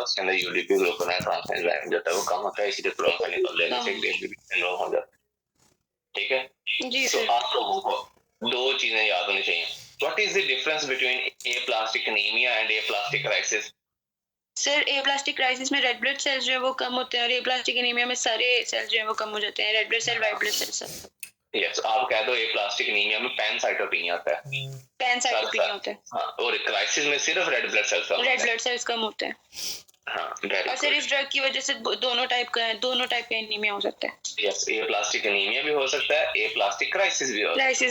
है, उसके अंदर यूडीपी ग्लूकोनाइल ट्रांसफर एंजाइम जो है वो कम होता है, इसीलिए क्लोरोफेनिकोल लेने से ग्रेविटी हो जाता है। ठीक है जी सर। तो आप लोगों को दो चीजें याद होनी चाहिए। What is the difference between aplastic anaemia and aplastic crisis? Sir aplastic crisis में रेड ब्लड सेल्स जो है वो कम होते हैं और एप्लास्टिक एनीमिया में सारे सेल्स जो है वो कम हो जाते हैं, red blood cell, white blood cells. Yes, आप कह दो एप्लास्टिक एनीमिया में पैनसाइटोपेनिया होता है, पैनसाइटोपेनिया होता है। हाँ, और क्राइसिस में सिर्फ रेड ब्लड सेल्स कम होते हैं। हाँ, और सर इस ड्रग की वजह से दोनों टाइप का एनीमिया हो सकता है। यस, एप्लास्टिक एनीमिया भी हो सकता है, एप्लास्टिक क्राइसिस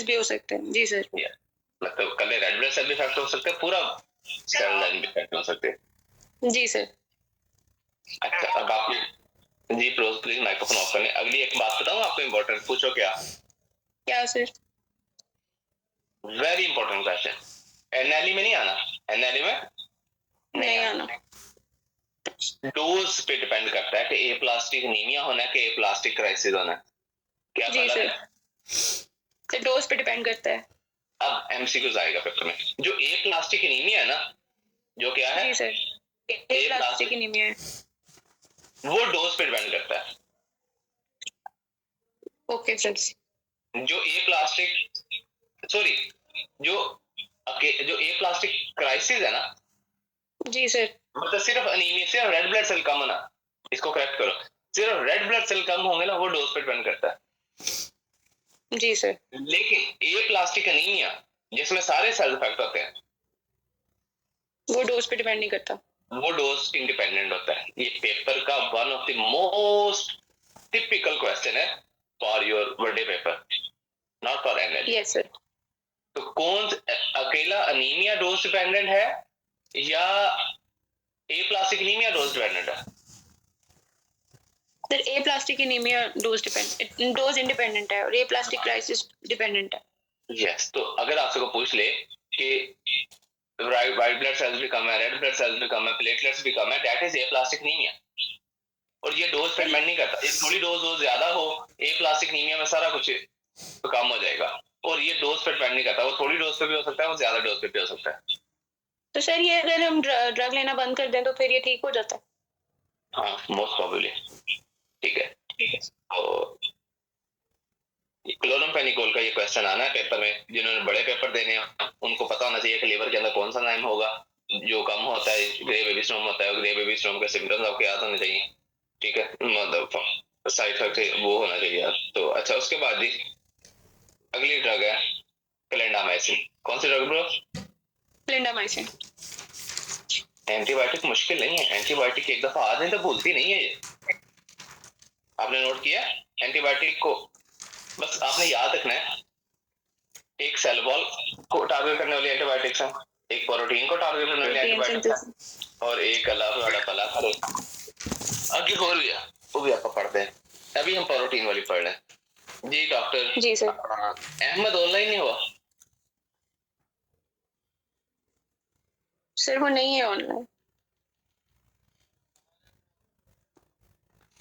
भी हो सकता है जी सर। मतलब कल रेड ब्लड सेल भी इफेक्ट हो सकता है, पूरा सेल लाइन भी इफेक्ट हो सकते हैं। जी सर। अच्छा, अब आप जी प्लीज माइक्रोफोन ऑफ कर लें। अगली एक बात बताऊं आपको, इम्पोर्टेंट, पूछो क्या sir? Very important question. NLE में नहीं आना, एनएलई में नहीं आना। डोज पे डिपेंड करता है कि एप्लास्टिक एनीमिया होना है कि एप्लास्टिक क्राइसिस होना है। क्या जी सर, तो डोज पे डिपेंड करता है। अब एमसीक्यूज आएगा पेपर में। जो एप्लास्टिक एनीमिया है ना, जो क्या है? जी सर, एप्लास्टिक एनीमिया है, वो डोज पे डिपेंड करता है। Okay sir. जो एप्लास्टिक क्राइसिस है ना, जी सर, मतलब सिर्फ अनीमिया, सिर्फ रेड ब्लड सेल कम होना, इसको करेक्ट करो, सिर्फ रेड ब्लड सेल कम होंगे ना, वो डोज पे डिपेंड करता है। जी सर। लेकिन एप्लास्टिक एनीमिया जिसमें सारे सेल इफेक्ट होते हैं, वो डोज पे डिपेंड नहीं करता, वो डोज इंडिपेंडेंट होता है। ये पेपर का one of the most typical question है for your birthday paper, not for NL. Yes sir. तो कौन अकेला अनीमिया डोज डिपेंडेंट है या एप्लास्टिक एनीमिया डोज डिपेंडेंट है? Sir aplastic anaemia dose independent है और एप्लास्टिक क्राइसिस डिपेंडेंट है। यस, तो अगर आपसे को पूछ ले कि व्हाइट ब्लड सेल्स भी कम है, रेड ब्लड सेल्स भी कम है, प्लेटलेट्स भी कम है, दैट इज एप्लास्टिक एनीमिया। और ये डोज पे डिपेंड नहीं करता, ये थोड़ी डोज ज्यादा हो, एप्लास्टिक एनीमिया में सारा कुछ तो कम हो जाएगा। और ये डोज पे डिपेंड नहीं करता, वो थोड़ी डोज पे भी हो सकता है, वो ज्यादा डोज पे भी हो सकता है। तो सर ये अगर हम ड्रग लेना बंद कर दें तो फिर ये ठीक हो जाता है? हाँ, मोस्ट प्रोबेबली। ठीक है, तो क्लोरामफेनिकोल का ये क्वेश्चन आना है पेपर में। जिन्होंने बड़े पेपर देने हैं उनको पता होना चाहिए कि लीवर के अंदर कौन सा एंजाइम होगा जो कम होता है, ग्रे बेबी सिंड्रोम होता है, ग्रे बेबी सिंड्रोम के सिम्टम्स आपको याद होने चाहिए। ठीक है, मतलब साइड इफेक्ट वो होना चाहिए यार। तो अच्छा, उसके बाद जी अगली ड्रग है क्लेंडामाइसिन। कौन सी ड्रग ब्रो? क्लेंडामाइसिन। एंटीबायोटिक मुश्किल नहीं है, एंटीबायोटिक एक दफा आ जाए तो भूलती नहीं है ये। आपने नोट किया? एंटीबायोटिक को बस आपने याद रखना है, एक सेल वॉल को टारगेट करने वाली एंटीबायोटिक्स है, एक प्रोटीन को टारगेट करने वाली एंटीबायोटिक्स है, और एक अल्लाह पला करे आगे और भी है, वो भी आपको पढ़ते हैं। अभी हम प्रोटीन वाली पढ़ रहे हैं जी। डॉक्टर जी सर। अहमद ऑनलाइन नहीं हुआ? सर वो नहीं है ऑनलाइन।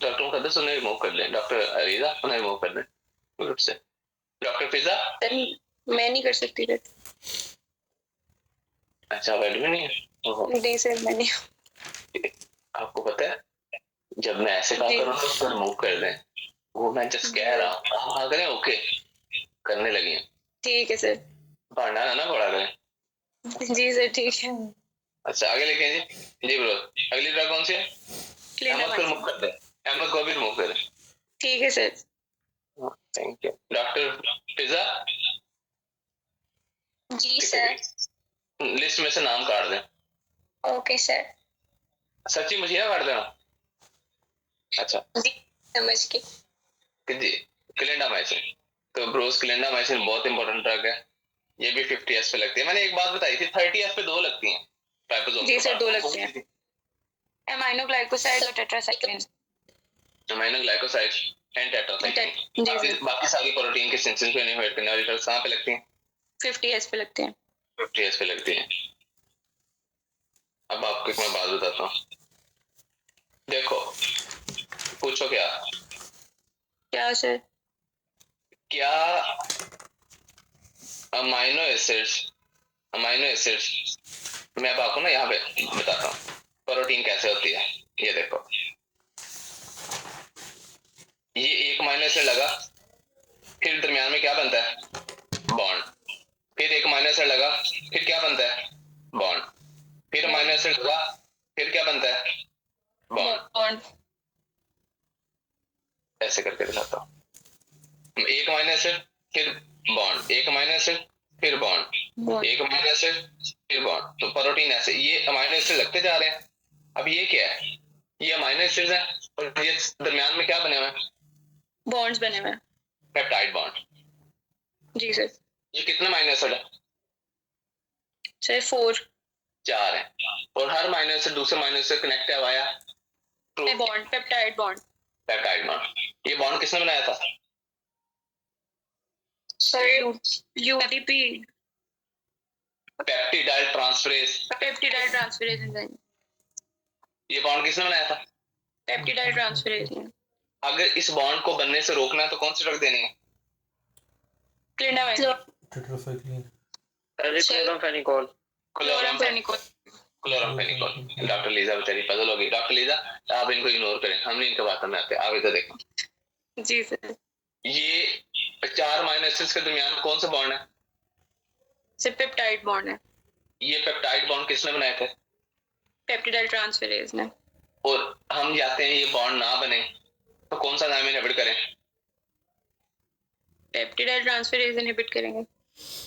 डॉक्टर मुकद्दस उन्हें रिमूव कर लें, डॉक्टर अरीजा उन्हें रिमूव कर लें ग्रुप से। डॉक्टर फिजा सर मैं नहीं कर सकती सर। अच्छा, वो एडमिन नहीं है? नहीं सर मैं नहीं। आपको पता है जब मैं ऐसे काम करूँ तो उसको रिमूव कर दें, वो मैं जस्ट कह रहा हूँ, हाँ करें, ओके करने लगी हैं। ठीक है सर। पढ़ना है ना, पढ़ा करें। जी सर ठीक है। अच्छा आगे लिखें जी। जी ब्रो, अगली ड्रग कौन सी है? अहमद को रिमूव कर दे, अहमद को भी रिमूव कर दे। ठीक है sir. Thank you. Doctor Fiza? जी सर। लिस्ट में से नाम काट दें। Okay sir. सच्ची मुझे काट देना। अच्छा समझ के जी। क्लेंडामाइसिन, तो ब्रोस क्लेंडामाइसिन बहुत इंपॉर्टेंट ड्रग है, ये भी 50S पे लगती है। मैंने एक बात बताई थी, 30S पे 2 लगती हैं ट्राइपोसोम। जी सर 2 लगते हैं, अमीनो ग्लाइकोसाइड और tetracycline. Amino glycoside and tetracycline. बाकी सारी प्रोटीन के सिंथेसिस को इनहिबिट करने वाली ड्रग्स कहां पे लगती हैं? 50S पे लगते हैं। 50S पे लगती हैं। अब आपको एक मैं बात बताता हूँ, देखो पूछो क्या सर? क्या अमाइनो एसिड्स मैं अब आपको ना यहाँ पे बताता हूँ। प्रोटीन कैसे होती है, ये देखो, ये एक माइनस से लगा, फिर दरमियान में क्या बनता है, बॉन्ड, फिर एक माइनस से लगा, फिर क्या बनता है, बॉन्ड, फिर माइनस से लगा, फिर क्या बनता है, बॉन्ड। ऐसे करके दिखाता हूँ, एक माइनस से फिर बॉन्ड, एक माइनस से फिर बॉन्ड, एक माइनस से फिर बॉन्ड। तो प्रोटीन ऐसे ये अमाइनो एसिड लगते जा रहे हैं। अब ये क्या है, ये अमाइनो एसिड्स हैं और ये दरमियान में क्या बने हुए हैं, बॉन्ड्स बने हुए हैं। Peptide bond. जी सर। ये कितने अमाइनो एसिड है, सर 4 4 है, और हर अमाइनो एसिड दूसरे अमाइनो एसिड कनेक्ट है via bond, peptide bond. Peptide bond. ये बॉन्ड किसने बनाया था, sir UDP, peptidyl transferase. Peptidyl transferase enzyme. ये बॉन्ड किसने बनाया था, पेप्टिडाइल ट्रांसफरेज। अगर इस बॉन्ड को बनने से रोकना है तो कौन सी ड्रग देनी है, clindamycin, tetracycline, chloramphenicol. Chloramphenicol. Chloramphenicol. Doctor Lisa बेचारी पजल होगी। डॉक्टर लीजा आप इनको इग्नोर करें, हम नहीं इनके बातों में आते, आप इधर देखो। जी सर। ये 4 अमाइनो एसिड्स के दरमियान कौन सा बॉन्ड है, सर पेप्टाइड बॉन्ड है। ये पेप्टाइड बॉन्ड किसने बनाए थे, पेप्टिडाइल ट्रांसफरेज ने। और हम चाहते हैं ये बॉन्ड ना बने तो कौन सा एंजाइम इनहिबिट करें, पेप्टिडाइल ट्रांसफरेज इनहिबिट करेंगे।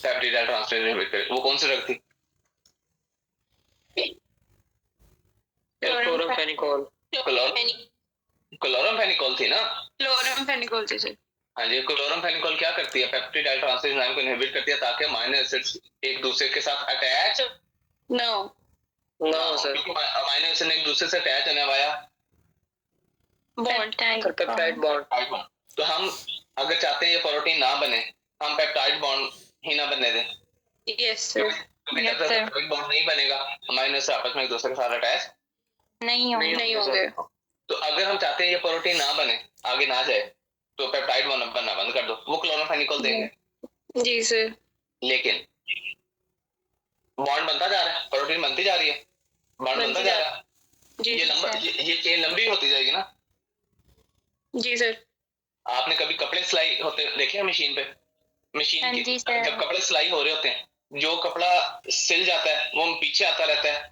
पेप्टिडाइल ट्रांसफरेज इनहिबिट करें। वो कौन सी ड्रग थी, क्लोरामफेनिकोल। क्लोरामफेनिकोल थी ना। क्लोरामफेनिकोल जी सर। हाँ जी, क्लोरामफेनिकोल क्या करती है, पेप्टिडाइल ट्रांसफरेज एंजाइम को इनहिबिट करती है ताकि अमाइनो एसिड्स एक दूसरे के साथ attach no sir, amino acid एक दूसरे से अटैच होने वाया बॉन्ड, पेप्टाइड बॉन्ड। तो हम अगर चाहते हैं ये प्रोटीन ना बने, हम पेप्टाइड बॉन्ड ही ना बनने दें। Yes sir. जब तक पेप्टाइड बॉन्ड नहीं बनेगा अमाइनो एसिड आपस में एक दूसरे के साथ अटैच नहीं होंगे। तो अगर हम चाहते हैं ये प्रोटीन ना बने, आगे ना जाए, तो पेप्टाइड बॉन्ड बनना बंद कर दो, वो क्लोरामफेनिकोल देंगे। जी सर। लेकिन बॉन्ड बनता जा रहा है, प्रोटीन बनती जा रही है, बॉन्ड बनता जा रहा है, जी ये लंबा ये चेन लंबी होती जाएगी ना। जी सर। आपने कभी कपड़े सिलाई होते देखे हैं मशीन पे, मशीन की जब कपड़े सिलाई हो रहे होते हैं, जो कपड़ा सिल जाता है वो पीछे आता रहता है,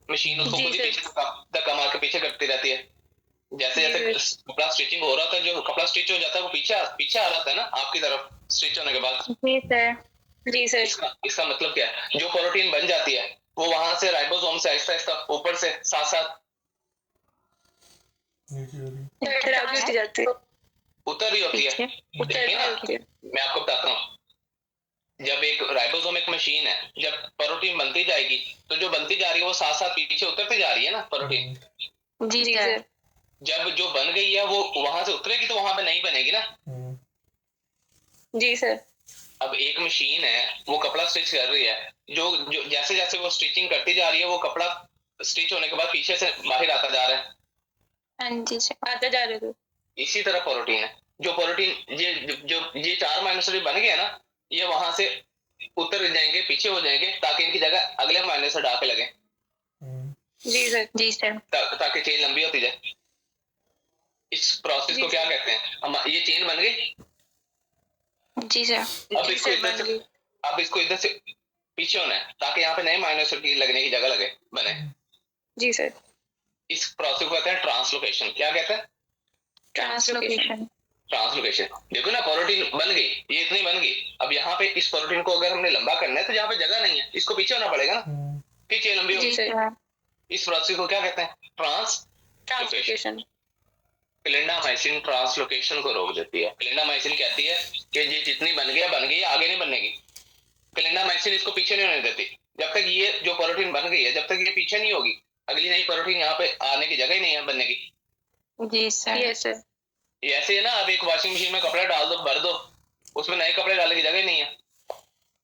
मशीन उसको खुद ही पीछे धक्का मार के पीछे करती रहती है। जैसे जैसे कपड़ा स्टिचिंग हो रहा था, जो कपड़ा स्टिच हो जाता है वो पीछे आ रहा था ना आपकी तरफ स्टिच होने के बाद। जी सर। जी सर। इसका मतलब क्या है, जो प्रोटीन बन जाती है वो वहां से राइबोसोम से आहिस्ता आहिस्ता ऊपर से साथ साथ उतर रही होती है। देखिए ना, मैं आपको बताता हूँ, जब एक राइबोसोम एक मशीन है, जब प्रोटीन बनती जाएगी तो जो बनती जा रही है वो साथ साथ पीछे उतरती जा रही है ना प्रोटीन। जी सर। जब जो बन गई है वो वहां से उतरेगी तो वहां पे नहीं बनेगी ना। जी सर। अब एक मशीन है वो कपड़ा स्टिच कर रही है, जो जैसे जैसे वो स्टिचिंग करती जा रही है वो कपड़ा स्टिच होने के बाद पीछे से बाहर आता जा रहा है। हाँ जी सर, आता जा रहे थे। इसी तरह प्रोटीन है, जो प्रोटीन ये 4 अमाइनो एसिड बन गए ना, ये वहां से उतर जाएंगे, पीछे हो जाएंगे ताकि इनकी जगह अगले अमाइनो एसिड आके लगे। जी सर। जी सर। ताकि चेन लंबी होती जाए। इस प्रोसेस को क्या कहते हैं, हम ये चेन बन गई। जी सर। अब इसको इधर से पीछे होना है ताकि यहाँ पे नए अमाइनो एसिड की लगने की जगह लगे बने। जी सर। इस प्रोसेस को कहते हैं ट्रांसलोकेशन। क्या कहते हैं, ट्रांसलोकेशन। ट्रांसलोकेशन। देखो ना, प्रोटीन बन गई, ये इतनी बन गई, अब यहाँ पे इस प्रोटीन को अगर हमने लंबा करना है तो यहाँ पे जगह नहीं है, इसको पीछे होना पड़ेगा ना, पीछे लंबी होगी। इस प्रोसेस को क्या कहते हैं, ट्रांसलोकेशन। क्लिंडामाइसिन ट्रांसलोकेशन को रोक देती है। क्लिंडामाइसिन कहती है कि ये जितनी बन गई आगे नहीं बननेगी। क्लिंडामाइसिन इसको पीछे नहीं होने देती। जब तक ये जो प्रोटीन बन गई है, जब तक ये पीछे नहीं होगी, अगली नई प्रोटीन यहाँ पे आने की जगह ही नहीं है बनने की। जी सर। Yes sir. ये ऐसे है ना, अब एक वॉशिंग मशीन में कपड़े डाल दो, भर दो, उसमें नए कपड़े डालने की जगह ही नहीं है।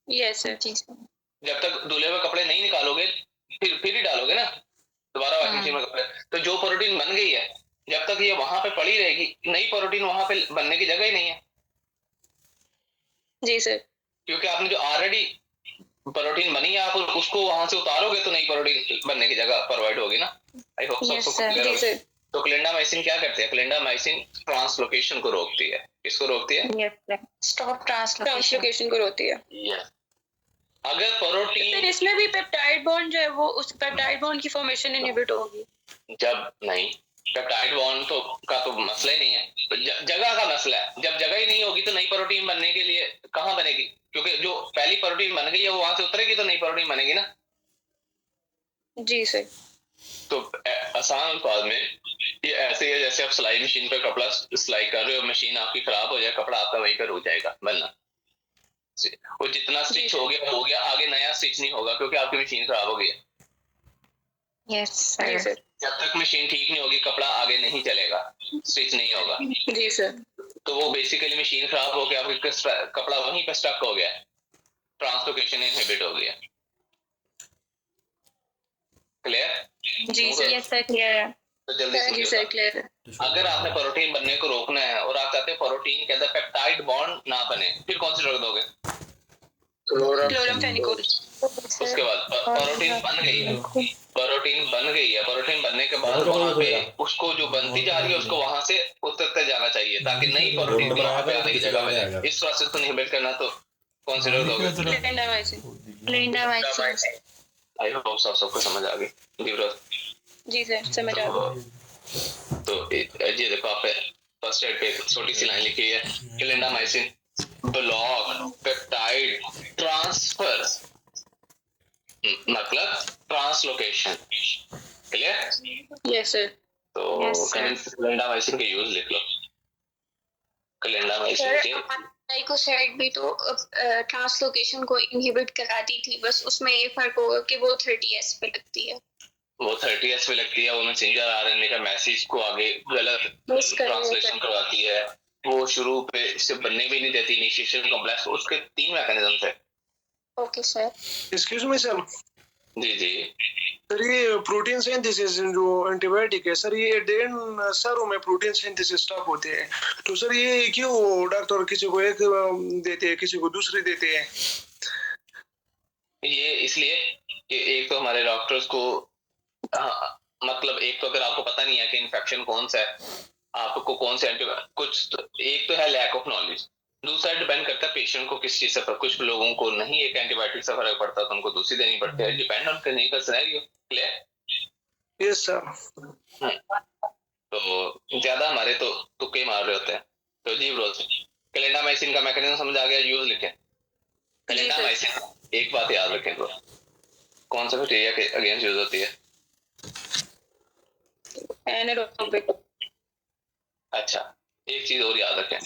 Yes sir. जी सर। जब तक धुले हुए कपड़े नहीं निकालोगे फिर ही डालोगे ना दोबारा वॉशिंग मशीन में कपड़े। तो जो प्रोटीन बन गई है, जब तक ये वहां पे पड़ी रहेगी, नई प्रोटीन वहां पे बनने की जगह ही नहीं है। जी सर। क्योंकि आपने जो ऑलरेडी प्रोटीन बनी है, आप उसको वहां से उतारोगे तो नई प्रोटीन बनने की जगह प्रोवाइड होगी ना। आई होप Yes, सबको sir. clear जी होगा। सर. तो क्लिंडामाइसिन क्या करते हैं? क्लिंडामाइसिन ट्रांसलोकेशन को रोकती है। किसको रोकती है? Yes, sir. Stop translocation को रोकती है. Yes. अगर प्रोटीन फिर इसमें भी पेप्टाइड बॉन्ड जो है वो उस पेप्टाइड बॉन्ड की फॉर्मेशन इनहिबिट होगी. जब नहीं, पेप्टाइड बॉन्ड तो का तो मसला ही नहीं है, जगह का मसला है। जब जगह ही नहीं होगी तो नई प्रोटीन बनने के लिए कहाँ बनेगी? क्योंकि जो पहली प्रोटीन बन गई है वो वहां से उतरेगी तो नई प्रोटीन बनेगी ना। जी सर. तो आसान अल्फाज में ये ऐसे है जैसे आप सिलाई मशीन पर कपड़ा सिलाई कर रहे हो, मशीन आपकी खराब हो जाए, कपड़ा आपका वहीं पर रुक जाएगा बनना। वो जितना स्टिच हो गया, आगे नया स्टिच नहीं होगा क्योंकि आपकी मशीन खराब हो गई है। Yes sir. जब तक मशीन ठीक नहीं होगी कपड़ा आगे नहीं चलेगा, स्टिच नहीं होगा। जी सर. तो वो बेसिकली मशीन खराब हो गया, आपके कपड़ा वहीं पे स्टक हो गया, ट्रांसलोकेशन इनहिबिट हो गया। क्लियर? जी सर. यस सर क्लियर है. तो जल्दी से जी सर क्लियर है. अगर आपने प्रोटीन बनने को रोकना है और आप चाहते हैं प्रोटीन के अंदर पेप्टाइड बॉन्ड ना बने, फिर कौन सी ड्रग दोगे? क्लोरामफेनिकोल. उसके बाद प्रोटीन बन गई है, प्रोटीन बनने के बाद वहां पे उसको जो बनती जा रही है उसको वहां से उतरते जाना चाहिए ताकि नई प्रोटीन वहां पे आने की जगह बने। इस प्रोसेस को इनहिबिट करना तो कौन सी ड्रग दोगे? क्लिंडामाइसिन. आई होप सबको समझ आ गई। जी ब्रो। जी सर समझ आ गया. तो ये देखो आप फर्स्ट एड पे छोटी सी लाइन लिखी है, क्लिंडामाइसिन ब्लॉक पेप्टाइड ट्रांसफर, मतलब ट्रांसलोकेशन। क्लियर? Yes sir. तो क्लिंडामाइसिन के यूज लिख लो। क्लिंडामाइसिन के ग्लाइकोसाइड भी तो ट्रांसलोकेशन को इनहिबिट कराती थी, बस उसमें ये फर्क होगा कि वो 30S पे लगती है. वो 30S पे लगती है, वो मैसेंजर आरएनए का मैसेज को आगे गलत ट्रांसलेशन करवाती है, वो शुरू पे इससे बनने भी नहीं देती, इनिशिएशन कॉम्प्लेक्स। उसके 3 मैकेनिज्म है। Okay sir. Excuse me sir. जी जी सर ये प्रोटीन सिंथेसिस जो एंटीबायोटिक है सर, ये डेन सरों में प्रोटीन सिंथेसिस स्टॉप होते हैं, तो सर ये क्यों डॉक्टर किसी को एक देते हैं किसी को दूसरे देते हैं? ये इसलिए कि एक तो हमारे डॉक्टर्स को मतलब एक तो अगर आपको पता नहीं है कि इन्फेक्शन कौन सा है, आपको कौन से कुछ तो, एक तो है लैक ऑफ नॉलेज, दूसरा डिपेंड करता है पेशेंट को किस चीज से। कुछ लोगों को नहीं एक एंटीबायोटिक से फर्क पड़ता तो उनको दूसरी देनी पड़ती है, depend on clinical scenario. Clear? Yes sir. तो ज्यादा हमारे तो तुक्के मार रहे होते हैं। तो जी ब्रो, क्लिंडामाइसिन का मैकेनिज्म समझ आ गया, यूज लिखें। क्लिंडामाइसिन एक बात याद रखें ब्रो, कौन सा बैक्टीरिया के अगेंस्ट यूज होती है? एनारोबिक. अच्छा, एक चीज और याद रखें,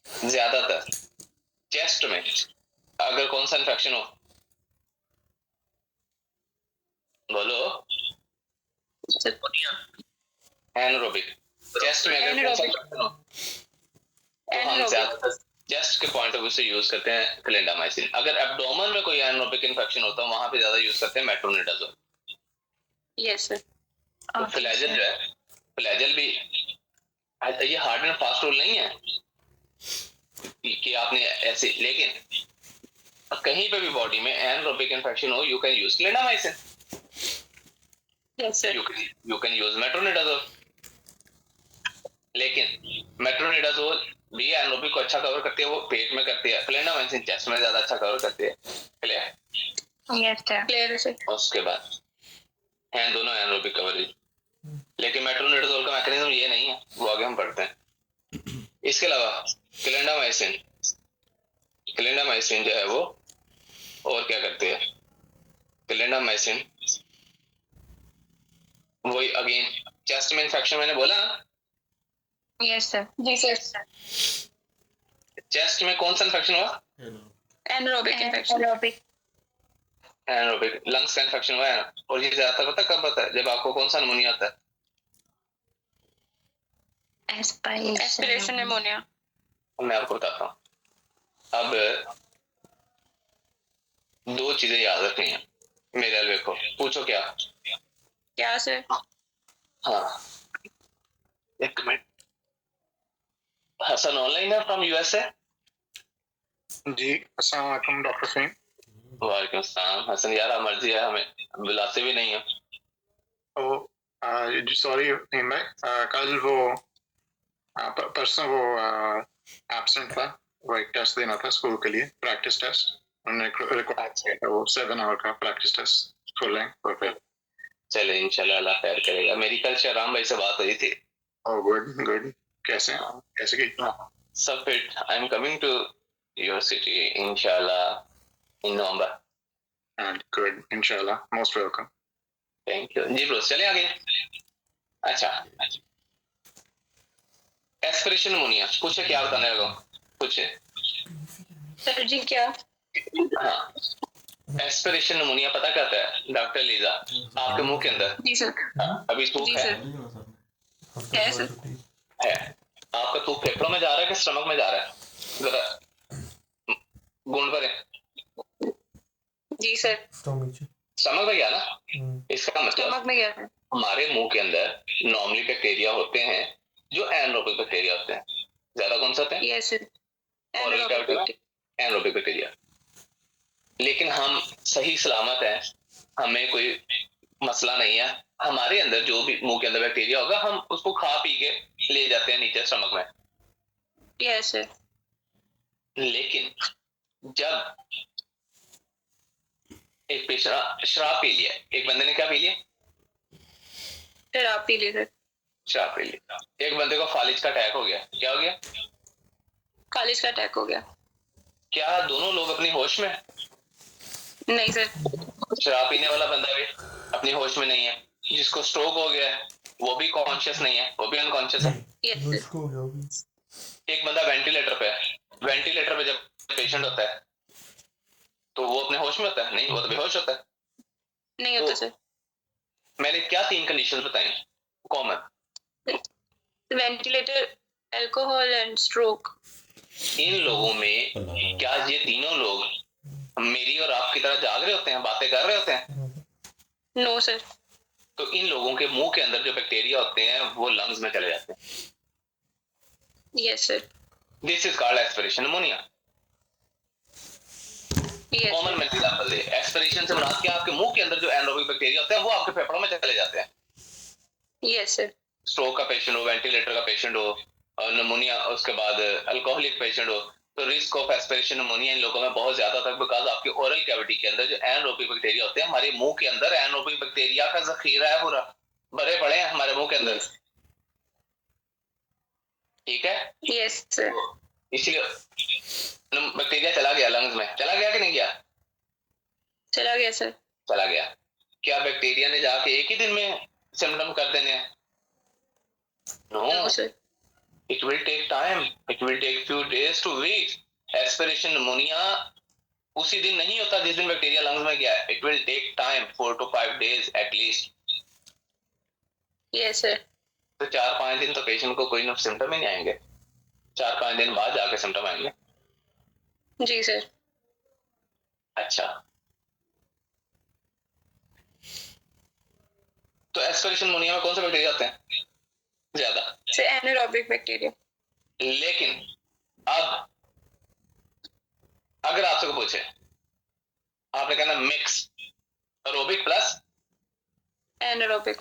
ज्यादातर चेस्ट में अगर कौन सा इन्फेक्शन हो, बोलो, एनारोबिक। चेस्ट में अगर कौन सा इन्फेक्शन हो तो हम ज्यादातर चेस्ट के पॉइंट ऑफ व्यू से यूज करते हैं क्लिंडामाइसिन। अगर एब्डोमेन में कोई एनारोबिक इन्फेक्शन होता है वहां पे ज्यादा यूज करते हैं मेट्रोनिडाजोल। Yes sir. तो फ्लैजेल जो है, फ्लैजेल भी ये हार्ड एंड फास्ट रूल नहीं है कि आपने ऐसे, लेकिन कहीं पे भी बॉडी में एनारोबिक इन्फेक्शन हो, you can use clindamycin, yes sir. You can use metronidazole. लेकिन मेट्रोनिडाजोल भी एनारोबिक को अच्छा कवर करती है, वो पेट में करती है, क्लिंडामाइसिन चेस्ट में ज्यादा अच्छा कवर करती है। क्लियर? Yes sir. क्लियर है सर. उसके बाद हैं दोनों एनारोबिक कवरेज, लेकिन मेट्रोनिडाजोल का मैकेनिज्म ये नहीं है, वो आगे हम पढ़ते हैं। इसके अलावा क्लिंडामाइसिन जो है वो और क्या करती है? क्लिंडामाइसिन वही अगेन चेस्ट में इन्फेक्शन मैंने बोला ना, यस सर. जी सर. चेस्ट में कौन सा इन्फेक्शन हुआ? Anaerobic infection. एनारोबिक लंग्स का इन्फेक्शन हुआ है, और ये ज्यादातर पता कब होता है? जब आपको कौन सा निमोनिया होता है? Aspiration pneumonia. मैं आपको बताता हूँ। अब 2 चीजें याद रखनी है मेरे अलवे को, पूछो क्या? क्या सर? हाँ, एक मिनट। हसन ऑनलाइन है फ्रॉम यूएसए? जी अस्सलाम वालेकुम डॉक्टर सिंह. वालेकुम सलाम। हसन यार, मर्जी है, हमें बुलाते भी नहीं हो। जी सॉरी भाई, कल वो परसों वो एब्सेंट था, वो एक टेस्ट देना था स्कूल के लिए, प्रैक्टिस टेस्ट। उन्होंने रिक्वायर किया था वो 7 आवर का प्रैक्टिस टेस्ट फुल लेंथ और फिर चले इंशाल्लाह अल्लाह खैर करेगा। मेरी कल शहराम भाई से बात हुई थी। ओह गुड गुड, कैसे कैसे की? सब fit. I am coming to your city इंशाल्लाह इन नवंबर। गुड, इंशाल्लाह, most welcome. Thank you ji bro. चले आगे। अच्छा, एस्पिरेशन निमोनिया पूछे, क्या बताने लगा पूछे? सर जी क्या? हाँ, एस्पिरेशन निमोनिया पता क्या होता है डॉक्टर लीजा? आपके मुंह के अंदर जी सर। अभी थूक जी है, सर। है सर। है। आपका थूक फेफड़ों में जा रहा है कि स्टमक में जा रहा है? जरा गूंद पर है। जी सर। स्टमक में गया ना? इसका मतलब स्टमक में गया है। हमारे मुंह के अंदर नॉर्मली बैक्टीरिया होते हैं जो एनरोबिक बैक्टीरिया होते हैं। ज्यादा कौन सा होते हैं? Yes sir. ओरल कैविटी में एनरोबिक बैक्टीरिया। लेकिन हम सही सलामत हैं, हमें कोई मसला नहीं है। हमारे अंदर जो भी मुंह के अंदर बैक्टीरिया होगा हम उसको खा पी के ले जाते हैं नीचे स्टमक में। Yes sir. लेकिन जब एक पेशेंट शराब पी लिया, एक बंदे ने क्या पी लिया? शराब पी ली सर। शराब पी लिया। एक बंदे को फालिज का अटैक हो गया, क्या हो गया? कॉलेज का अटैक हो गया। क्या दोनों लोग अपनी होश में? नहीं सर। शराब पीने वाला बंदा भी अपनी होश में नहीं है, जिसको स्ट्रोक हो गया है वो भी कॉन्शियस नहीं है, वो भी अनकॉन्शियस है। Yes sir. एक बंदा वेंटिलेटर पे है, वेंटिलेटर पे जब पेशेंट होता है तो वो अपने होश में होता है? नहीं, वो तो बेहोश होता है। नहीं होता सर। मैंने क्या 3 कंडीशन बताई common? Ventilator, alcohol and stroke. इन लोगों में क्या ये तीनों लोग मेरी और आपकी तरह जाग रहे होते हैं, बातें कर रहे होते हैं? No sir. तो इन लोगों के मुंह के अंदर जो बैक्टीरिया होते हैं वो लंग्स में चले जाते हैं। Yes sir. This is called aspiration pneumonia. Common में एग्जांपल दे, एस्पिरेशन से मुराद क्या? आपके मुंह के अंदर जो एनारोबिक बैक्टीरिया होते हैं वो आपके फेफड़ों में चले जाते हैं। Yes sir. स्ट्रोक का पेशेंट हो, वेंटिलेटर का पेशेंट हो और निमोनिया, उसके बाद अल्कोहलिक पेशेंट हो, तो रिस्क ऑफ एस्पिरेशन निमोनिया इन लोगों में बहुत ज्यादा था, बिकॉज आपके ओरल कैविटी के अंदर जो एनारोबिक बैक्टीरिया होते हैं, हमारे मुंह के अंदर एनारोबिक बैक्टीरिया का जखीरा है पूरा, भरे पड़े हैं हमारे मुंह के अंदर। ठीक है? Yes sir. इसलिए बैक्टीरिया चला गया लंग्स में, चला गया कि नहीं गया? चला गया सर। चला गया। क्या बैक्टीरिया ने जाके एक ही दिन में सिम्टम कर देने हैं? No sir. It will take time. It will take few days to weeks. Aspiration pneumonia उसी दिन नहीं होता जिस दिन बैक्टीरिया लंग्स में गया है। It will take time, 4 to 5 days at least. Yes sir. तो 4-5 दिन तो पेशेंट को कोई सिम्टम ही नहीं आएंगे, 4-5 दिन बाद जाके सिम्टम आएंगे। जी सर। अच्छा, तो एस्पिरेशन निमोनिया में कौन से बैक्टीरिया होते हैं ज्यादा? Sir anaerobic bacteria. लेकिन अब अगर आपसे को पूछे, आपने कहना mix aerobic plus anaerobic.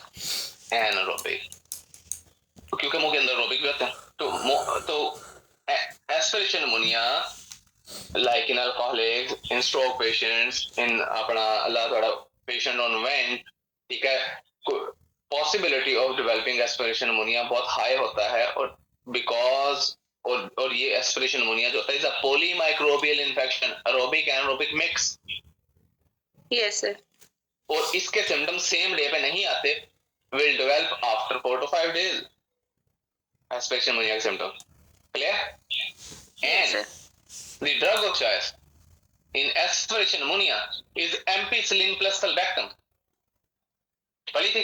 Anaerobic, क्योंकि मुंह के अंदर एरोबिक भी होते हैं। तो aspiration pneumonia like in alcoholics, in stroke patients, in अपना अल्लाह थोड़ा पेशेंट ऑन वेंट, ठीक है, possibility of developing aspiration pneumonia बहुत हाई होता है। और बिकॉज और ये एस्पिरेशन निमोनिया जो होता है is a polymicrobial infection, aerobic anaerobic mix. Yes sir. और इसके सिम्टम्स सेम डे पे नहीं आते, will develop after 4 to 5 days aspiration pneumonia के symptom. Clear? And the drug of choice in aspiration pneumonia is ampicillin plus sulbactam. पढ़ी थी?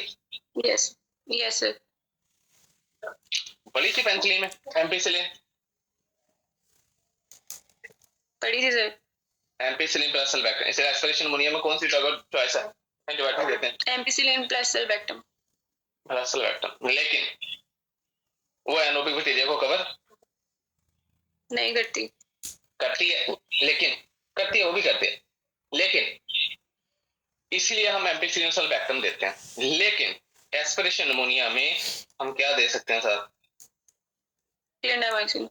Yes yes sir. पढ़ी थी पेनिसिलिन में एम्पिसिलिन? पढ़ी थी सर। Ampicillin plus sulbactam. इसे एस्पिरेशन निमोनिया में कौन सी ड्रग ऑफ चॉइस है? एंटीबायोटिक देते हैं ampicillin plus sulbactam. Plus sulbactam. लेकिन वो एनोबिक बैक्टीरिया को कवर नहीं करती। करती है, लेकिन करती है, वो भी करती है, लेकिन इसलिए हम एम्पिसिलिन सल्बैक्टम देते हैं। लेकिन एस्पिरेशन निमोनिया में हम क्या दे सकते हैं सर? क्लिंडामाइसिन।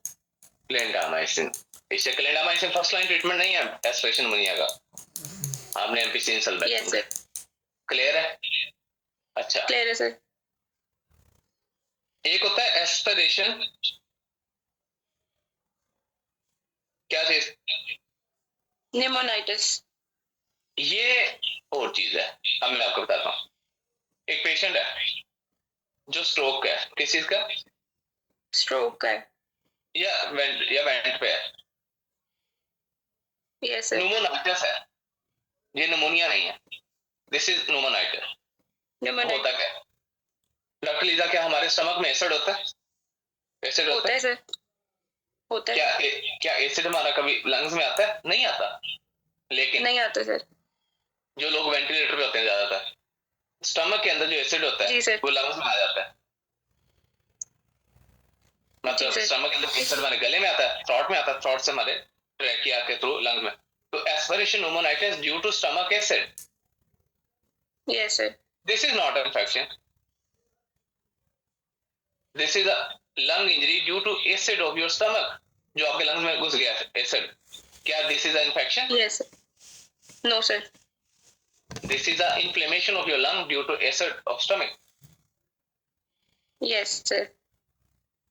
क्लिंडामाइसिन। इससे क्लिंडामाइसिन फर्स्ट लाइन ट्रीटमेंट नहीं है एस्पिरेशन निमोनिया का। आपने ampicillin sulphate yes sir. Clear है? अच्छा, क्लियर है सर। एक होता है एस्पिरेशन, क्या चीज? निमोनाइटिस। ये और चीज है। अब मैं आपको बताता हूँ। एक पेशेंट है जो स्ट्रोक है, किस चीज का? स्ट्रोक का है। या वेंट पे है, यस सर। न्यूमोनाइटिस है, ये निमोनिया नहीं है। This is pneumonitis. होता निमोनाइटिस क्या है? डॉक्टर लीजा, क्या हमारे स्टमक में एसिड होता है? एसिड होता होता है? है सर। होता है। क्या एसिड हमारा कभी लंग्स में आता है? नहीं आता। लेकिन नहीं आता सर। जो लोग वेंटिलेटर पे होते हैं ज्यादातर, स्टमक के अंदर जो एसिड होता जी है सर। वो लंग्स में आ जाता है। मतलब जी सर। स्टमक के अंदर एसिड हमारे गले में आता है, थ्रोट में आता है, थ्रोट से हमारे ट्रैकिया के थ्रू लंग्स में। तो aspiration pneumonitis due to stomach acid, yes sir. This is not infection, this is a lung injury due to acid of your stomach, जो आपके लंग्स में घुस गया एसिड। क्या this is a infection? Yes sir. No sir. This is a inflammation of your lung due to acid of stomach. Yes sir.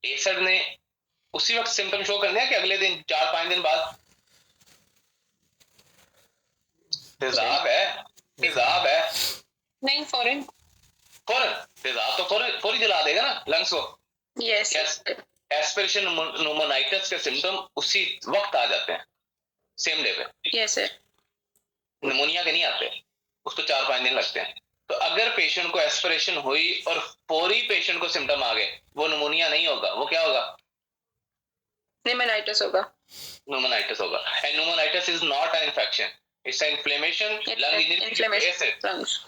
Acid ने उसी वक्त symptom show करने हैं कि अगले दिन 4-5 दिन बाद? तेजाब है नहीं, फॉरेन। फौरन तेजाब तो फौरी जला देगा ना लंग्स को। Yes sir. एस्पिरेशन न्यूमोनाइटिस के सिम्टम उसी वक्त आ जाते हैं, सेम डे पे। Yes sir. निमोनिया के नहीं आते, उसको 4-5 दिन लगते हैं। तो अगर पेशेंट को एस्पिरेशन हुई और फौरी पेशेंट को सिम्टम आ गए, वो निमोनिया नहीं होगा, वो क्या होगा? निमोनाइटिस होगा। न्यूमोनाइटिस होगा। And pneumonitis is not an infection, it's an inflammation, lung injury, inflammation lungs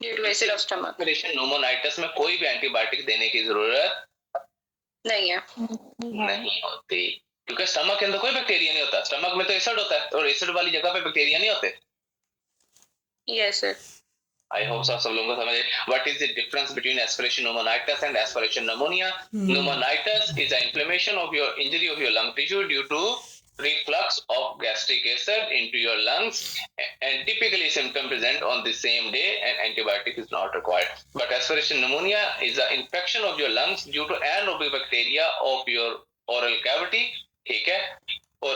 due to acid of stomach. Aspiration pneumonitis में कोई भी एंटीबायोटिक देने की जरूरत नहीं है। नहीं होती, क्योंकि स्टमक के अंदर कोई बैक्टीरिया नहीं होता। स्टमक में तो एसिड होता है और एसिड वाली जगह पे बैक्टीरिया नहीं होते। Yes sir. आई होप सब लोगों को समझ आए। What is the difference between aspiration pneumonitis and aspiration pneumonia? Pneumonitis is an inflammation of your injury of your lung tissue due to reflux of gastric acid into your lungs, and typically symptom present on the same day and antibiotic is not required. But aspiration pneumonia is an infection of your lungs due to anaerobic bacteria of your oral cavity. ठीक है? और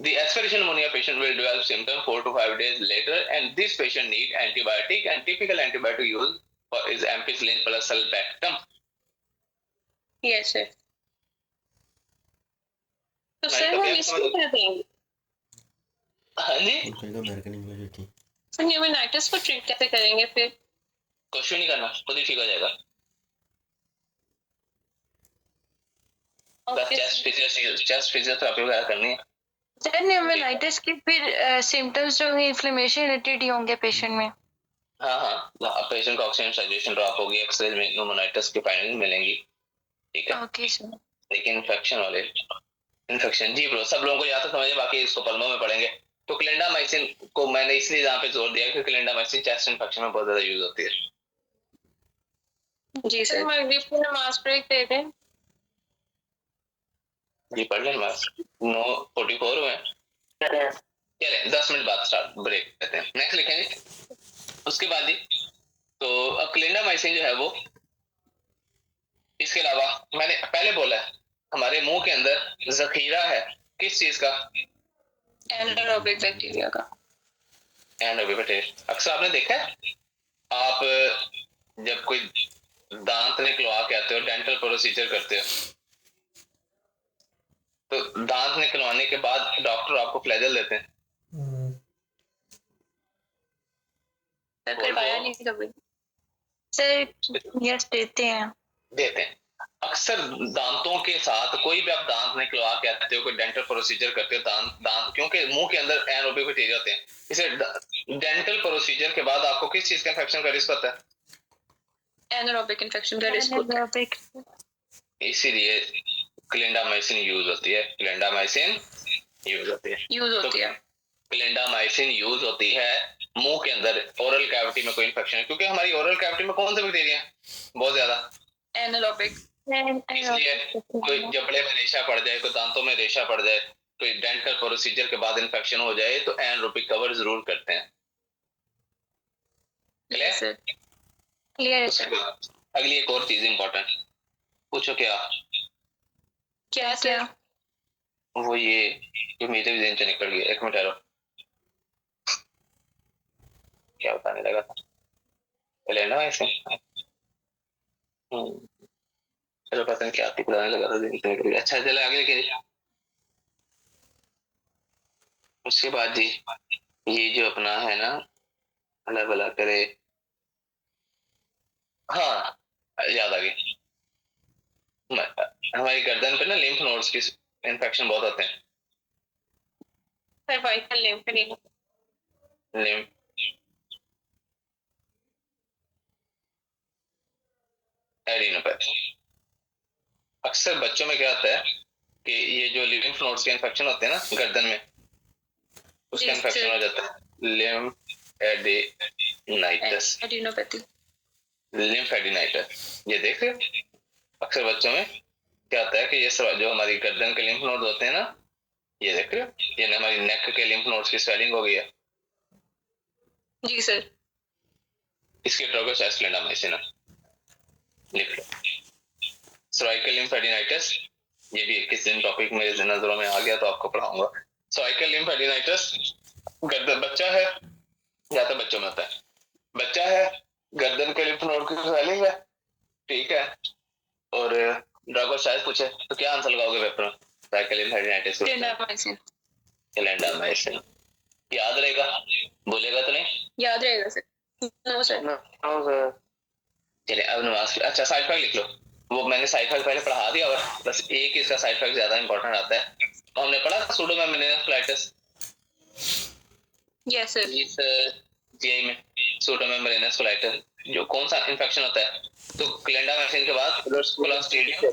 the aspiration pneumonia patient will develop symptom 4 to 5 days later, and this patient need antibiotic, and typical antibiotic use is ampicillin plus sulbactam. Yes sir. तो नहीं sir तो हम क्या इसको समझ? क्या देंगे? हाँ जी, सर न्यूमोनाइटिस को ट्रीट कैसे करेंगे फिर? कुछ भी नहीं करना, खुद ही ठीक हो जाएगा। बस चेस्ट फिजियोथेरेपी वगैरह करनी है। सर न्यूमोनाइटिस की फिर सिम्टम्स जो है इन्फ्लेमेशन रिलेटेड ही होंगे पेशेंट में? हाँ, पेशेंट को ऑक्सीजन सैचुरेशन ड्रॉप होगी, एक्सरे में न्यूमोनाइटिस की फाइंडिंग मिलेंगी। ठीक है, ओके सर। लेकिन इन्फेक्शन जी ब्रो, सब लोगों को याद तो समझे, बाकी इसको पल्मों में पढ़ेंगे। तो क्लिंडामाइसिन को मैंने इसलिए यहाँ पे जोर दिया कि क्लिंडामाइसिन चेस्ट इन्फेक्शन में बहुत ज्यादा यूज होती है। जी सर। मगरिब को नमाज ब्रेक दे दें? जी पढ़ लें बस, 9:44 हुए हैं। चले 10 मिनट बाद स्टार्ट ब्रेक करते हैं। नेक्स्ट लिखेंगे उसके बाद ही। तो अब क्लिंडामाइसिन जो है वो, इसके अलावा मैंने पहले बोला है हमारे मुंह के अंदर जखीरा है किस चीज का? एनारोबिक बैक्टीरिया का। Anaerobic bacteria. अक्सर आपने देखा है, आप जब कोई दांत निकलवा के आते हो, डेंटल प्रोसीजर करते हो, तो दांत निकलवाने के बाद डॉक्टर आपको फ्लैजेल देते हैं। करवाया नहीं कभी। सर यस देते हैं। अक्सर दांतों के साथ कोई भी आप दांत निकलवा के आते हो, कोई डेंटल प्रोसीजर करते हो, दांत क्योंकि मुंह के अंदर एनारोबिक बैक्टीरिया होते हैं, इसे डेंटल प्रोसीजर के बाद आपको किस चीज का इंफेक्शन का रिस्क होता है? एनारोबिक इन्फेक्शन का रिस्क होता है। इसीलिए क्लिंडामाइसिन यूज होती है। क्लिंडामाइसिन यूज होती है। यूज होती है। क्लिंडामाइसिन यूज होती है मुंह के अंदर ओरल कैविटी में कोई इन्फेक्शन है, क्योंकि हमारी ओरल कैविटी में कौन से बैक्टीरिया है बहुत ज्यादा, एनारोबिक। इसलिए कोई जबड़े में रेशा पड़ जाए, कोई दांतों में रेशा पड़ जाए, कोई डेंटल प्रोसीजर के बाद इन्फेक्शन हो जाए तो एनारोबिक कवर जरूर करते हैं। Yes sir. क्लियर है उसके सर। बाद अगली एक और चीज इंपॉर्टेंट, पूछो क्या? क्या सर? वो ये मेरे भी ज़हन से निकल गया, एक मिनट ठहरो, क्या बताने लगा था पहले ना ऐसे। चलो पता नहीं क्या आपको बताने लगा था, ज़हन से निकल गया। अच्छा चलो आगे लिखिए। उसके बाद जी ये जो अपना है ना, अल्लाह भला करे, हाँ याद आ गई, हमारी गर्दन पे ना लिम्फ नोड्स की इन्फेक्शन बहुत होते हैं। Cervical lymphadenopathy. लिम्फ एडिनोपैथी अक्सर बच्चों में क्या होता है कि ये जो लिम्फ नोड्स के इन्फेक्शन होते हैं ना गर्दन में, उसका इन्फेक्शन हो जाता है लिम्फ एडिनाइटिस। एडिनोपैथी। लिम्फ एडिनाइटिस ये देख रहे हो, अक्सर बच्चों में क्या होता है कि ये सब जो हमारी गर्दन के लिम्फ नोड होते हैं ना, ये देख रहे हो, ये हमारी नेक के लिम्फ नोड्स की स्वेलिंग हो गई है। जी सर। इसके ड्रग है क्लिंडामाइसिन, लिख लो। सर्वाइकल लिम्फेडिनाइटिस, ये भी किस दिन टॉपिक मेरे नजरों में आ गया तो आपको पढ़ाऊंगा। सर्वाइकल लिम्फेडिनाइटिस गर्दन, बच्चा है, ज्यादा बच्चों में होता है, बच्चा है, गर्दन के लिम्फ नोड की स्वेलिंग है, ठीक है, और ड्रग शायद पूछे तो क्या आंसर लगाओगे पेपर में? Cervical लिम्फेडिनाइटिस clindamycin. क्लिंडामाइसिन याद रहेगा, बोलेगा तो नहीं? याद रहेगा सर। No sir. चलिए अब नमाज, अच्छा साइड इफेक्ट लिख लो। वो मैंने साइड इफेक्ट पहले पढ़ा दिया, और बस एक इसका साइड इफेक्ट ज्यादा इंपॉर्टेंट आता है। तो हमने पढ़ा सूडोमोनास फ्लाइटिस, यस सर। इस जीआई में सूडोमोनास फ्लाइटिस जो कौन सा इंफेक्शन होता है, तो क्लिंडामाइसिन के बाद क्लोस्ट्रीडियम,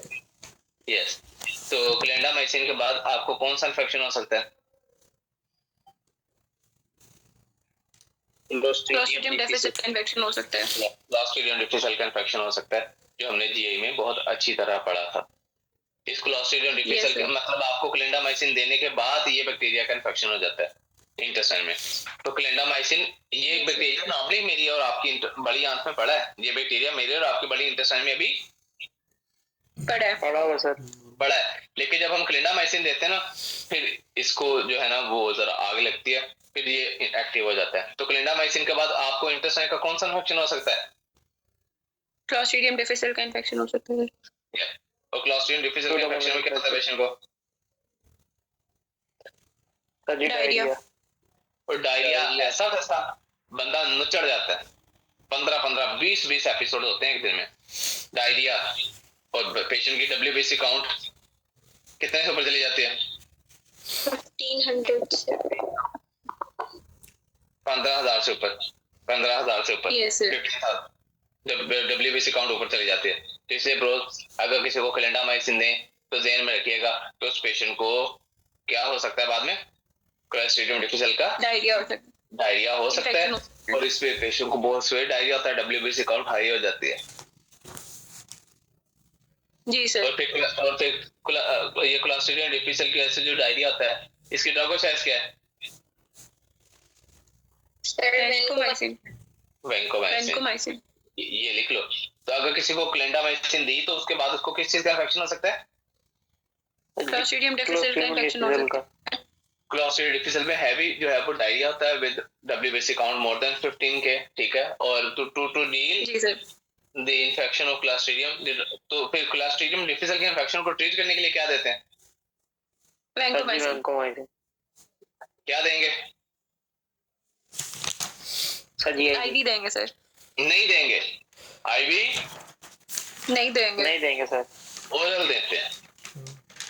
यस, तो क्लिंडामाइसिन के बाद आपको कौन सा इंफेक्शन हो सकता है? क्लोस्ट्रीडियम डिफिसिल का इन्फेक्शन हो सकता है। क्लोस्ट्रीडियम डिफिसिल का इन्फेक्शन हो सकता है, जो हमने जीआई में बहुत अच्छी तरह पढ़ा था। इस क्लोस्ट्रीडियम डिफिसिल का मतलब आपको क्लिंडामाइसिन देने के बाद ये बैक्टीरिया का इन्फेक्शन हो जाता है इंटेस्टाइन में। तो क्लिंडामाइसिन ये बैक्टीरिया नॉर्मली मेरी और आपकी बड़ी आंत में पड़ा है, ये बैक्टीरिया मेरे और आपकी बड़ी इंटेस्टाइन में अभी पड़ा हुआ सर। बड़ा है, लेकिन जब हम क्लिंडामाइसिन देते हैं ना, फिर इसको जो है ना वो जरा आग लगती है, फिर ये एक्टिव हो जाता है। तो क्लिंडामाइसिन के बाद आपको इंटेस्टाइन का कौन सा इन्फेक्शन हो सकता है? क्लोस्ट्रीडियम डिफिसिल का इन्फेक्शन हो सकता है। और क्लोस्ट्रीडियम डिफिसिल के इन्फेक्शन में क्या होता है पेशेंट को? डायरिया। और डायरिया ऐसा वैसा बंदा नुचड़ जाता है, 15-20 एपिसोड होते हैं एक दिन में डायरिया, और पेशेंट की डब्ल्यूबीसी काउंट कितने से ऊपर चली जाती है? 1500 से 15,000 से ऊपर, 15,000 से ऊपर, यस सर। 15,000 जब डब्ल्यूबीसी काउंट ऊपर चली जाती है। तो इसलिए ब्रो अगर किसी को क्लिंडामाइसिन दें तो ध्यान में रखिएगा तो उस पेशेंट को क्या हो सकता है बाद में? क्लोस्ट्रीडियम डिफिसिल का डायरिया हो सकता है, और इस पे पेशेंट को बहुत स्वेट डायरिया होता है, डब्ल्यूबीसी काउंट हाई हो जाती है। जी सर। और फिर ये क्लोस्ट्रीडियम डिफिसिल की वजह से जो डायरिया होता है, इसकी ड्रग साइज क्या है? वैंकोमाइसिन, ये लिख लो। तो अगर किसी को क्लिंडामाइसिन दी तो उसके बाद उसको किस चीज का इन्फेक्शन हो सकता है? क्लोस्ट्रीडियम डिफिसिल का इन्फेक्शन हो सकता है। क्लोस्ट्रीडियम डिफिसिल में हैवी जो है वो डायरिया होता है with WBC count more than 15 K, ठीक है, और टू डील जी sir the infection of Clostridium, तो फिर क्लोस्ट्रीडियम डिफिसिल के इन्फेक्शन को ट्रीट करने के लिए क्या देते हैं? वैंकोमाइसिन। क्या देंगे? आईवी देंगे सर। नहीं देंगे, आईवी नहीं देंगे सर। ओरल देते हैं,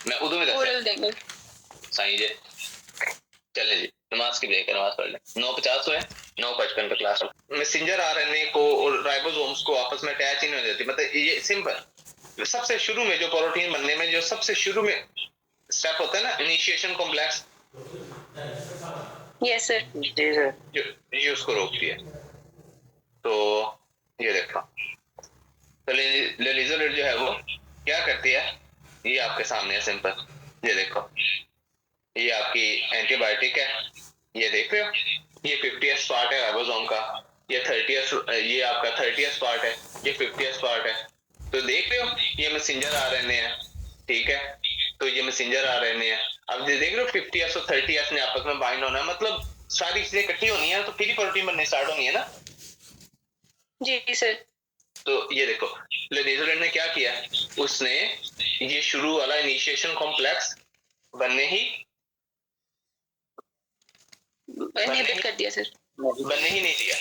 मैं उर्दू में दसता ओरल देंगे। सही जी। चले जी नमाज की ब्रेक है, नमाज पढ़ लें। 9:50 हुए, 9:55 पे क्लास। मैसेंजर आरएनए को और राइबोसोम्स को आपस में अटैच ही नहीं हो जाती, मतलब ये सिंपल, सबसे शुरू में जो प्रोटीन बनने में जो सबसे शुरू में स्टेप होता है ना, इनिशिएशन कॉम्प्लेक्स, यस सर। जी सर। ये उसको रोकती है। तो ये देखो, तो लेनिजोलिड जो है वो क्या करती है, ये आपके सामने है सिंपल। ये देखो, ये आपकी एंटीबायोटिक है, ये देख रहे हो, ये 50th पार्ट है राइबोसोम का, ये 30th, ये आपका 30th पार्ट है, ये 50th पार्ट है। तो देख रहे हो, ये मैसेंजर आरएनए है, ठीक है। तो ये मैसेंजर आरएनए है। अब ये देख रहे हो 50th और 30th ने आपस में बाइंड होना है, मतलब सारी चीजें इकट्ठी होनी है, तो फिर ही प्रोटीन बनने स्टार्ट होनी है ना। जी सर। तो ये देखो, लेनिजोलिड ने क्या किया, उसने ये शुरू वाला इनिशिएशन कॉम्प्लेक्स बनने ही इनहिबिट कर दिया सर। बनने ही नहीं दिया।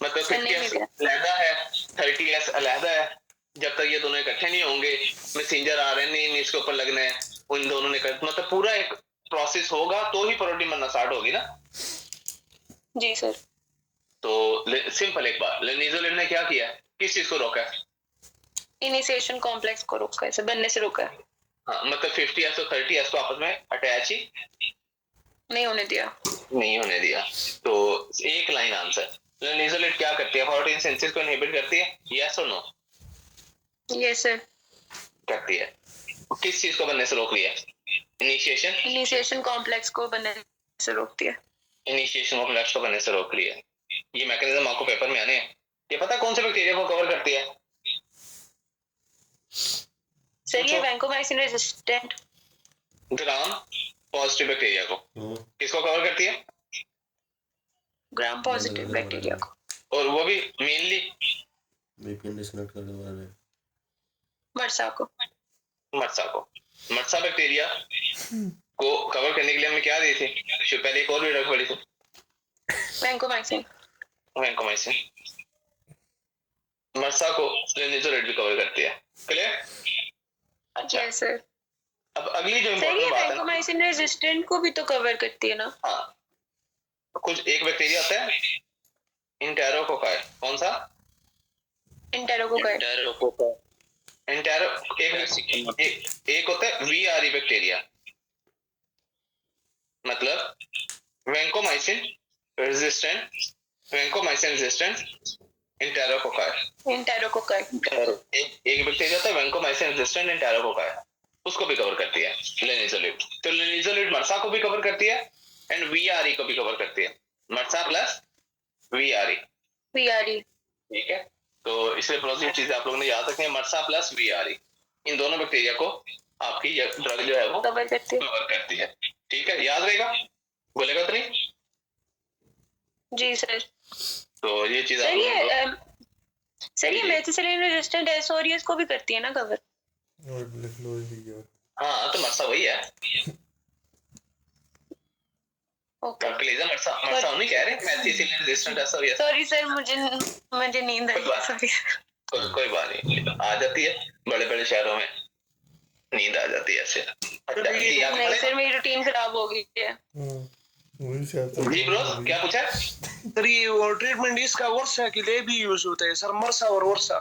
मतलब बनने ही नहीं 50s दिया। अलहदा है, 30s अलहदा है। जब तक ये दोनों इकट्ठे नहीं होंगे, मैसेंजर आरएनए नहीं इसके ऊपर लगना है, उन दोनों ने मतलब पूरा एक प्रोसेस होगा तो ही प्रोटीन बनना स्टार्ट होगी ना। जी सर। तो सिंपल एक बात, लेनिजोलिड ने क्या किया, किस चीज को रोका है? इनिशिएशन कॉम्प्लेक्स को रोका है सर, बनने से रोका है। हाँ, मतलब 50s और 30s को आपस में अटैच ही नहीं होने दिया। नहीं होने दिया। तो एक लाइन आंसर, लेनिजोलिड क्या करती है, प्रोटीन सिंथेसिस को इनहिबिट करती है, यस और नो? Yes sir. करती है। किस चीज को बनने से रोक लिया? इनिशिएशन कॉम्प्लेक्स को बनने से रोक दिया। इनिशिएशन कॉम्प्लेक्स को बनने से रोक लिया। ये मैकेनिज्म आपको पेपर में आने हैं। ये पता कौन से बैक्टीरिया को कवर करती है? सर ये vancomycin resistant gram positive bacteria को। किसको कवर करती है? ग्राम पॉजिटिव बैक्टीरिया को। और वो भी मेनली VPN डिस्कनेक्ट कर दो वाले मर्सा को। मर्सा को। मर्सा बैक्टीरिया को कवर करने के लिए हमने क्या दी थी? पहले एक और भी ड्रग पड़ी थी, वैंकोमाइसिन। वैंकोमाइसिन। मर्सा को लेनिजोलिड भी कवर करती है। क्लियर? अच्छा, यस सर। अब अगली जो सर ये इम्पोर्टेंट बात है, वैंकोमाइसिन रेजिस्टेंट को भी तो कवर करती है ना। हाँ, कुछ एक बैक्टीरिया होता है इंटेरोकोकाई। कौन सा? इंटेरोकोकाई। एक होता है VRE बैक्टीरिया, मतलब वैंकोमाइसिन रेजिस्टेंट इंटेरोकोकाई। इंटेरोकोकाई। एक बैक्टीरिया होता है वैंकोमाइसिन रेजिस्टेंट इंटेरोकोकाई, उसको भी कवर करती है लेनिजोलिड। तो लेनिजोलिड मर्सा को भी कवर करती है एंड VRE को भी कवर करती है। मर्सा प्लस VRE, ठीक है। तो इसलिए प्रोसीजर चीजें आप लोगों ने याद रखनी है, मर्सा प्लस VRE, इन दोनों बैक्टीरिया को आपकी ये ड्रग जो है वो कवर करती है। कवर करती है, ठीक है। याद रहेगा, बोलेगा तो नहीं? जी सर। तो ये चीज सर ये जी। मेथिसिलिन रेजिस्टेंट एसोरियस को भी करती है ना कवर। और लिख लो ये हाँ, तो मर्सा वही है। ओके। क्लेजा मर्सा हम नहीं कह रहे, मेथिसिलिन रेजिस्टेंट एसोरियस। सॉरी सर, मुझे नींद आ गई, सॉरी। कोई बात नहीं, आ जाती है, बड़े बड़े शहरों में नींद आ जाती है ऐसे। अच्छा, जी आप नहीं सर, मेरी रूटीन खराब हो गई है। जी ब्रो, क्या पूछा? सर ये वो ट्रीटमेंट इसका वर्षा के लिए भी यूज होता है सर, मर्सा और वर्षा।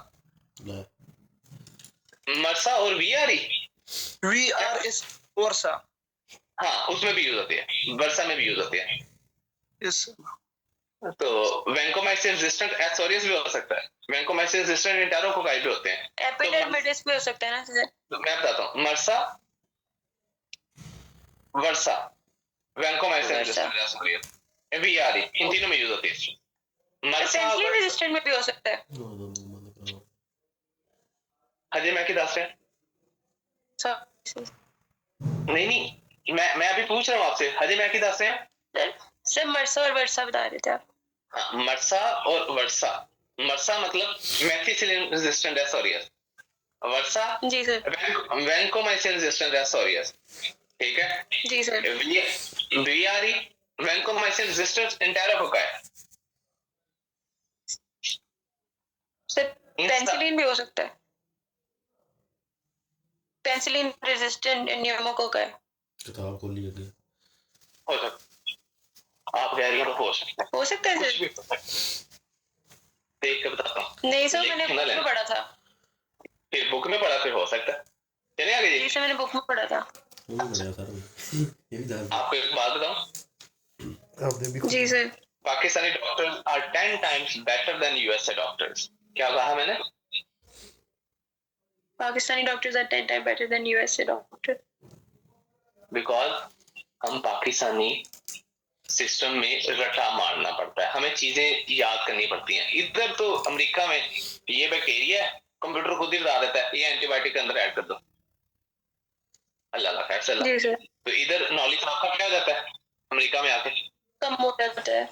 मर्सा और VRE VRS वर्षा। हाँ, उसमें भी यूज होती है, वर्षा में भी यूज होती है। यस। तो वैंकोमाइसिन रेजिस्टेंट एसोरियस भी हो सकता है, वैंकोमाइसिन रेजिस्टेंट इंटेरोकोकाई भी होते हैं। एपिडर्मिडिस भी हो सकता है ना सर। तो मैं बताता हूँ, मर्सा वर्षा वैंकोमाइसिन रेजिस्टेंट एसोरियस VRE, इन तीनों में यूज होती है। मर्सा पेनिसिलिन रेजिस्टेंट में भी हो सकता है। हजे मैं क्या दस रहे हैं? सर नहीं, मैं अभी पूछ रहा हूँ आपसे, हजे मैं क्या दस रहे हैं? सर मर्सा और वर्षा बता रहे थे आप। हाँ, मर्सा और वर्षा। मर्सा मतलब मेथिसिलिन रेजिस्टेंट एसोरियस, वर्षा जी सर। वैंकोमाइसिन रेजिस्टेंट एसोरियस, ठीक है। जी sir. VRE vancomycin resistant enterococci. Sir penicillin भी हो सकता है, पेनिसिलिन रेजिस्टेंट न्यूमोकोकाई। किताब खोली है हो सकता, आप कह रही हो तो हो सकता है। हो सकता है कुछ सर। भी हो सकता है। देख के बताता हूँ। नहीं सर, मैंने लिखना बुक में लेना। पढ़ा था। फिर बुक में पढ़ा, फिर हो सकता है। चले आगे जी जी। सर, मैंने बुक में पढ़ा था। बढ़िया सर ये भी जान आपको एक बात बताऊं, आपने भी जी sir. Pakistani doctors are 10 times better than USA doctors. क्या कहा मैंने? Pakistani doctors are 10 time better than USA doctor. Because हम पाकिस्तानी सिस्टम में रटा मारना पड़ता है, हमें चीजें याद करनी पड़ती हैं। इधर तो अमेरिका में ये बैक्टीरिया है, कंप्यूटर खुद ही बता देता है ये एंटीबायोटिक के अंदर ऐड कर दो, अल्लाह का खैर चला। जी सर। तो इधर नॉलेज आपका क्या हो जाता है अमेरिका में आके? कम हो जाता है।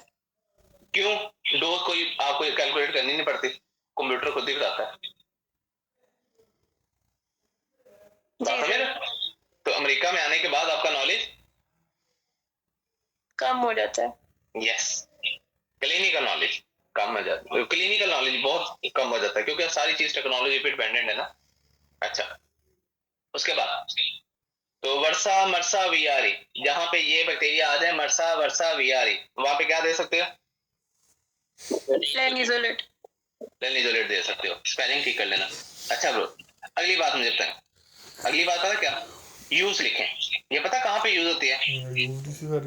क्यों? डोज कोई आपको कैलकुलेट करनी नहीं पड़ती, कंप्यूटर खुद ही बताता है। बात समझ रहे हो? तो अमेरिका में आने के बाद आपका नॉलेज कम हो जाता है। यस, क्लिनिकल नॉलेज कम हो जाता है, क्लिनिकल नॉलेज बहुत कम हो जाता है क्योंकि सारी चीज टेक्नोलॉजी पे डिपेंडेंट है ना। अच्छा, उसके बाद तो वर्सा मरसा वीआरई, जहां पे ये बैक्टीरिया आ जाए, मरसा वर्सा वीआरई, वहां पे क्या दे सकते हो? लेनिजोलेट। लेनिजोलेट दे सकते हो, स्पेलिंग ठीक कर लेना। अच्छा ब्रो, अगली बात मुझे बताएं। अगली बात पता क्या? यूज लिखें। ये पता कहाँ पे यूज होती है?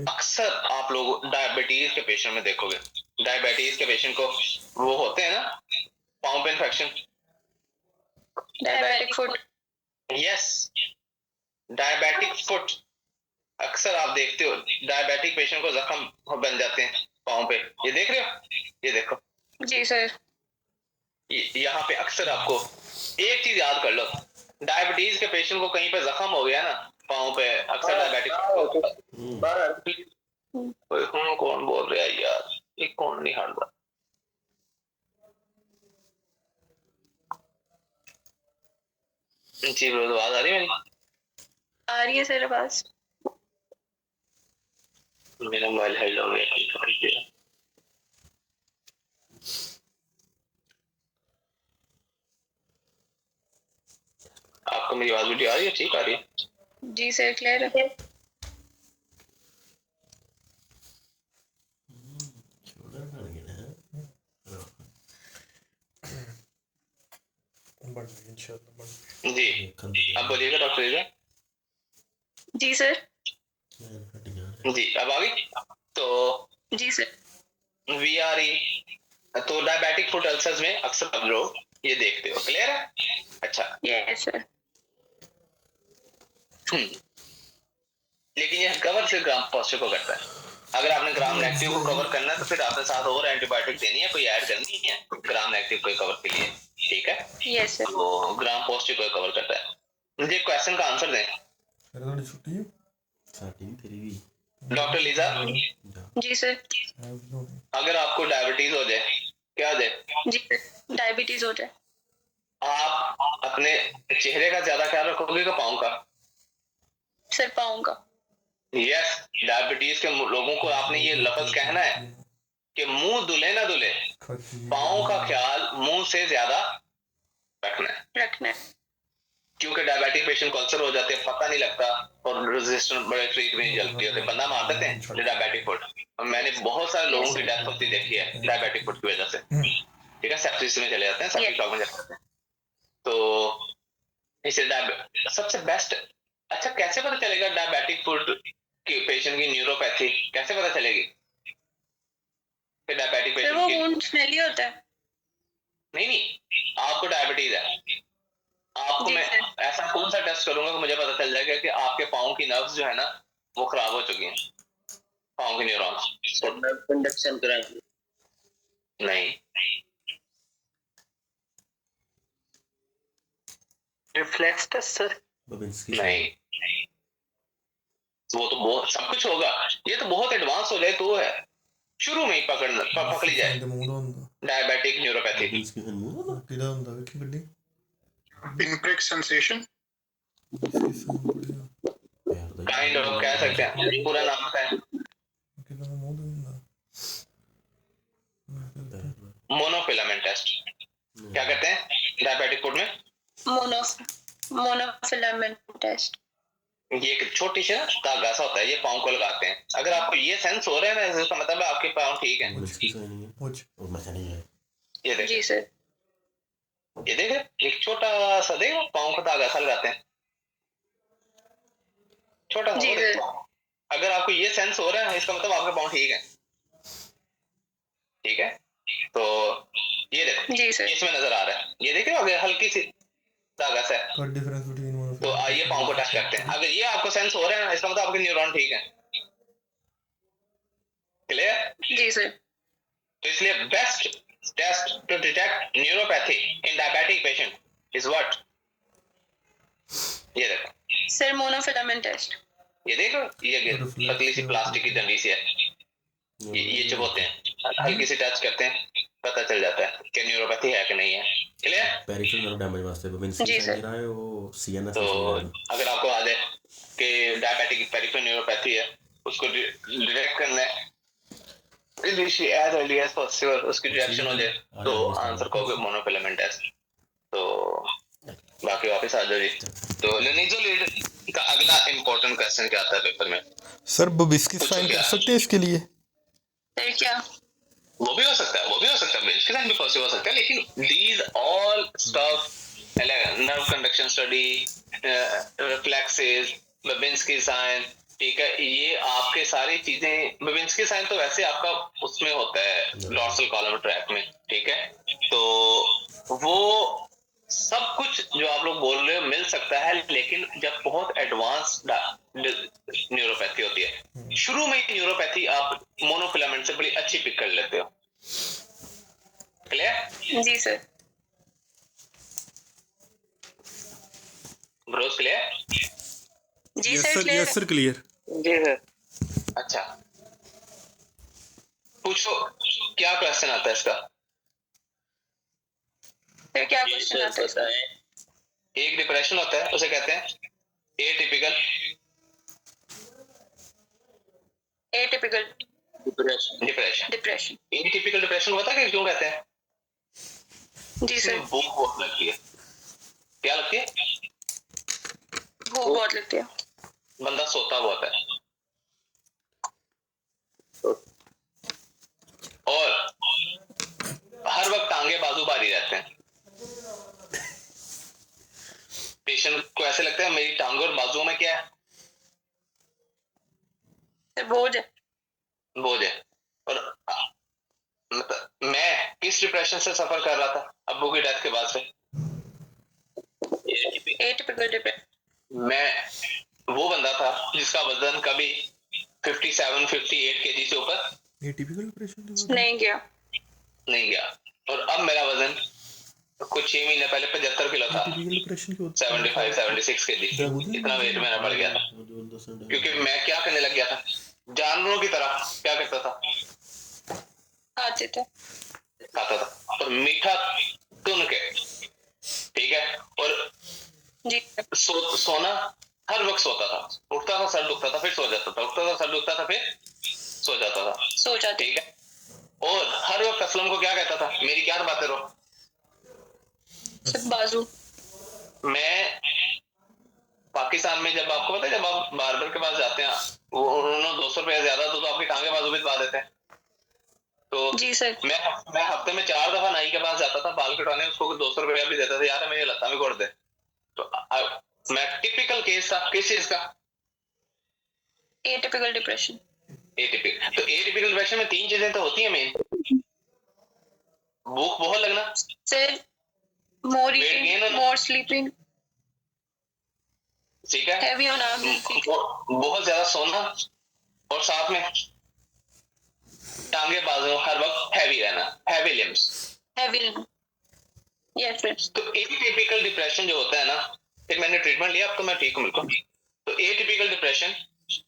अक्सर आप लोग डायबिटीज के पेशेंट में देखोगे, डायबिटीज के पेशेंट को वो होते हैं ना पाँव पे infection, diabetic foot. Yes, diabetic foot. अक्सर आप देखते हो डायबिटिक पेशेंट को जख्म बन जाते हैं पाँव पे, ये देख रहे हो? ये देखो, जी सर। यहाँ पे अक्सर आपको एक चीज याद कर लो, डायबिटीज के पेशेंट को कहीं पे जख्म हो गया ना पाँव पे, अक्सर डायबिटिक कौन बोल रहा है यार, ये कौन नहीं हार रहा? जी ब्रो, आवाज आ रही है मेरी? आ रही है सर आवाज। मेरा मोबाइल हेल्ड हो गया। आपको मेरी आवाज वीडियो आ रही है? ठीक आ रही है? जी सर क्लियर है। जी, अब बोलिएगा डॉक्टर ईजा। जी सर। जी, अब आ गई। तो जी सर। वीआरई, तो डायबिटिक फुट अल्सर्स में अक्सर हम लोग ये देखते हो, क्लियर है? अच्छा, यस सर। लेकिन ये कवर सिर्फ ग्राम पॉजिटिव को करता है। अगर आपने ग्राम नेगेटिव को कवर करना है तो फिर आपने साथ और एंटीबायोटिक देनी है, कोई ऐड करनी है ग्राम नेगेटिव को कवर के लिए, ठीक है? Yes sir. तो ग्राम पॉजिटिव को कवर करता है। मुझे क्वेश्चन का आंसर दें डॉक्टर लीजा। जी सर। अगर आपको डायबिटीज हो जाए, क्या हो जाए? जी सर, डायबिटीज हो जाए, आप अपने चेहरे का ज्यादा ख्याल रखोगे कि पाँव का? सर पाऊंगा। यस, डायबिटीज के लोगों को आपने ये लफ्ज कहना है कि मुंह धुले ना धुले, पाँव का ख्याल मुंह से ज्यादा रखना है। क्योंकि डायबिटिक पेशेंट को अल्सर हो जाते हैं, पता नहीं लगता, और रेजिस्टेंट बड़े ट्रीटमेंट जल्दी होते, बंदा मार देते हैं डायबिटिक फुट। और मैंने बहुत सारे लोगों की डेथ होती देखी है डायबिटिक फुट की वजह से, ठीक है? सेप्सिस में चले जाते हैं, सेप्टिक शॉक में चले जाते हैं। तो इसे सबसे बेस्ट, अच्छा कैसे पता चलेगा डायबिटिक फुट के पेशेंट की न्यूरोपैथी कैसे पता चलेगी? डायबिटिक सर वो पेशेंट वुंड स्मेली होता है। नहीं, आपको डायबिटीज है, आपको मैं ऐसा कौन सा टेस्ट करूंगा कि मुझे पता चल जाएगा कि आपके पाँव की नर्व्स जो है ना वो खराब हो चुकी हैं, पाँव की न्यूरॉन्स। कंडक्शन कराएंगे? नहीं, रिफ्लेक्स टेस्ट सर? नहीं, वो तो बहुत सब कुछ होगा, ये तो बहुत एडवांस हो जाए तो है, शुरू में ही पकड़ ली जाए diabetic neuropathy. pinprick sensation, kind of कह सकते हैं, पूरा नाम है मोनोफिलामेंट टेस्ट। क्या कहते हैं डायबिटिक फुट में? Monofilament test. ये एक छोटी सी ना धागा सा होता है, ये पाँव को लगाते हैं। अगर आपको ये सेंस हो रहा है ना, इसका मतलब है आपके पाँव ठीक है। ये देखिए, जी सर। ये देखे एक छोटा सा, देखो पाँव का धागा सा लगाते हैं, छोटा सा। जी सर। अगर आपको ये सेंस हो रहा है इसका मतलब आपके पाँव ठीक है। ठीक है, तो ये देखो जी सर। इसमें नजर आ रहा है, ये देख रहे हो अगर हल्की सी धागा सा है, What difference between one of तो आइए पाँव को टच करते हैं। अगर ये आपको सेंस हो रहा है ना, इसका मतलब आपके न्यूरॉन ठीक है। क्लियर? जी सर। तो इसलिए best test to detect neuropathy in diabetic patient is what? ये देखो, सर मोनोफिलामेंट टेस्ट। ये देखो, ये पतली सी प्लास्टिक की डंडी सी है, ये चुभोते हैं, हल्की सी टच करते हैं, पता चल जाता है कि न्यूरोपैथी है कि नहीं है। क्लियर? पेरिफेरल नर्व डैमेज वास्ते विंस्की जी साइन सर। रहा है वो सीएनएस तो से अगर आपको याद है कि डायबिटिक पेरिफेरल न्यूरोपैथी है, उसको डिटेक्ट करना है एज अर्ली एज पॉसिबल, उसकी डिटेक्शन हो जाए तो आंसर कहोगे मोनोफिलामेंट टेस्ट। तो बाकी वापस आ जाओ जी। तो लिनिजोलिड का अगला इंपॉर्टेंट क्वेश्चन क्या आता है पेपर में? सर बबिस्की पूछो साइन क्या? कर सकते हैं इसके लिए? सर क्या? वो भी हो सकता है, वो भी हो सकता है, इसके साथ भी पॉसिबल हो सकता है, लेकिन these all stuff nerve conduction study, reflexes, Babinski sign, ठीक है, ये आपके सारी चीजें, बबिन्स्की साइन तो वैसे आपका उसमें होता है डॉर्सल कॉलम ट्रैक में, ठीक है, तो वो सब कुछ जो आप लोग बोल रहे हो मिल सकता है, लेकिन जब बहुत एडवांस न्यूरोपैथी होती है, शुरू में न्यूरोपैथी आप मोनोफिलामेंट से बड़ी अच्छी पिक कर लेते हो। क्लियर? जी सर। Bros clear? जी sir clear. Yes sir clear. जी सर। अच्छा, पूछो क्या क्वेश्चन आता है इसका? सर क्या जी क्वेश्चन सर आता है इसका? बताएं। एक डिप्रेशन होता है, उसे कहते हैं atypical depression. Depression. Depression. Atypical depression को पता है कि क्यों कहते हैं? जी सर। इसमें भूख बहुत लगती है। क्या लगती है? भूख बहुत लगती है। बंदा सोता बहुत है और हर वक्त टांगे बाजू भारी रहते हैं। पेशेंट को ऐसे लगता है मेरी टांगों और बाजुओं में क्या है? सर बोझ है। बोझ है। और मतलब मैं किस डिप्रेशन से सफर कर रहा था अब्बू की डेथ के बाद से? Atypical depression. मैं वो बंदा था जिसका वजन कभी 57-58 केजी से ऊपर ये टिपिकल डिप्रेशन नहीं गया। नहीं गया, और अब मेरा वजन कुछ 6 महीने पहले 75 किलो था, टिपिकल डिप्रेशन क्यों होता 75-76 केजी, इतना वेट मेरा बढ़ गया था क्योंकि मैं क्या करने लग गया था, जानवरों की तरह क्या करता था, खाते थे। खाता था और मीठा चुन के, ठीक है, और जी सोना हर वक्त सोता था, उठता था सर दुखता था फिर सो जाता था, उठता था सर दुखता था फिर सो जाता था, सो जाते। ठीक है, और हर वक्त असलम को क्या कहता था, मेरी क्या बातें रहो, सब बाजू। मैं पाकिस्तान में जब आपको पता है जब आप बार्बर के पास जाते हैं वो उन्होंने 200 रुपया ज्यादा तो आपके टांगे बाजू भी दबा देते हैं, तो जी सर। मैं हफ्ते में 4 दफा नाई के पास जाता था बाल कटवाने, उसको 200 रुपया भी देता था, यार मेरी लत्ता भी कोड़ दे, तो मैं टिपिकल केस था किस चीज का? Atypical depression. एटिपिकल। तो एटिपिकल डिप्रेशन में 3 चीजें तो होती हैं मेन, भूख बहुत लगना, सर मोर Weight gain ईटिंग, होना। मोर स्लीपिंग, ठीक है, हैवी होना, बहुत ज्यादा सोना, और साथ में टांगे बाजू हर वक्त हैवी रहना, heavy limbs. Heavy. Yes sir. तो एटिपिकल डिप्रेशन जो होता है ना, फिर मैंने ट्रीटमेंट लिया अब तो मैं ठीक हूँ बिल्कुल। तो एटिपिकल डिप्रेशन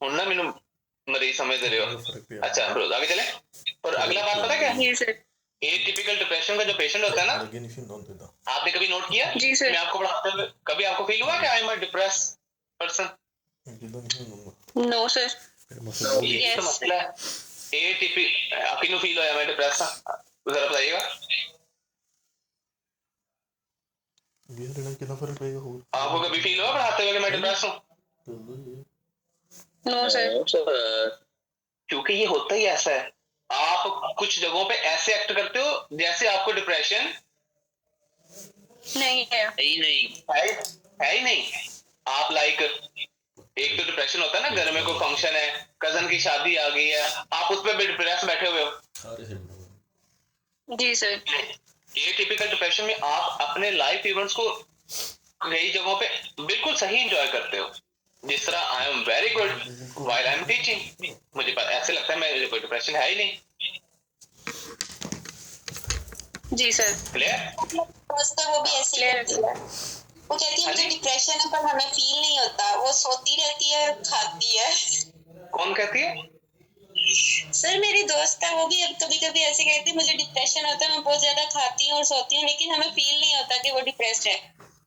हूं ना मैंने मरीज समझ रहे हो। अच्छा रोज आगे चले, और अगला बात पता क्या है? जी सर। एटिपिकल डिप्रेशन का जो पेशेंट होता है ना, आपने कभी नोट किया? जी सर। मैं आपको पढ़ाते हुए कभी आपको फील हुआ कि I am a depress person? No sir. ये तो मसला है। एटीपी आपकी नो फील होया मैं डिप्रेस था, जरा बताइएगा कितना फर्क पड़ेगा? आपको कभी फील हुआ पढ़ाते हुए कि मैं डिप्रेस हूँ? No sir. क्योंकि ये होता ही ऐसा है, आप कुछ जगहों पे ऐसे एक्ट करते हो जैसे आपको डिप्रेशन नहीं है। है ही नहीं। आप लाइक एक तो डिप्रेशन होता है ना, घर में कोई फंक्शन है, कजन की शादी आ गई है, आप उस पर भी डिप्रेस बैठे हुए हो, जी सर। ये टिपिकल डिप्रेशन में आप अपने लाइफ इवेंट्स को कई जगहों पे बिल्कुल सही एंजॉय करते हो, जिस तरह I am very good while I am teaching, मुझे ऐसे लगता है मेरे कोई डिप्रेशन है ही नहीं। जी सर। क्लियर? दोस्त वो भी ऐसे ही करती है, वो कहती है मुझे डिप्रेशन है पर हमें फील नहीं होता, वो सोती रहती है खाती है। कौन कहती है? सर मेरी दोस्त है, वो भी अब कभी कभी ऐसे कहती है मुझे डिप्रेशन होता है, मैं बहुत ज्यादा खाती हूँ और सोती हूँ, लेकिन हमें फील नहीं होता कि वो डिप्रेस्ड है।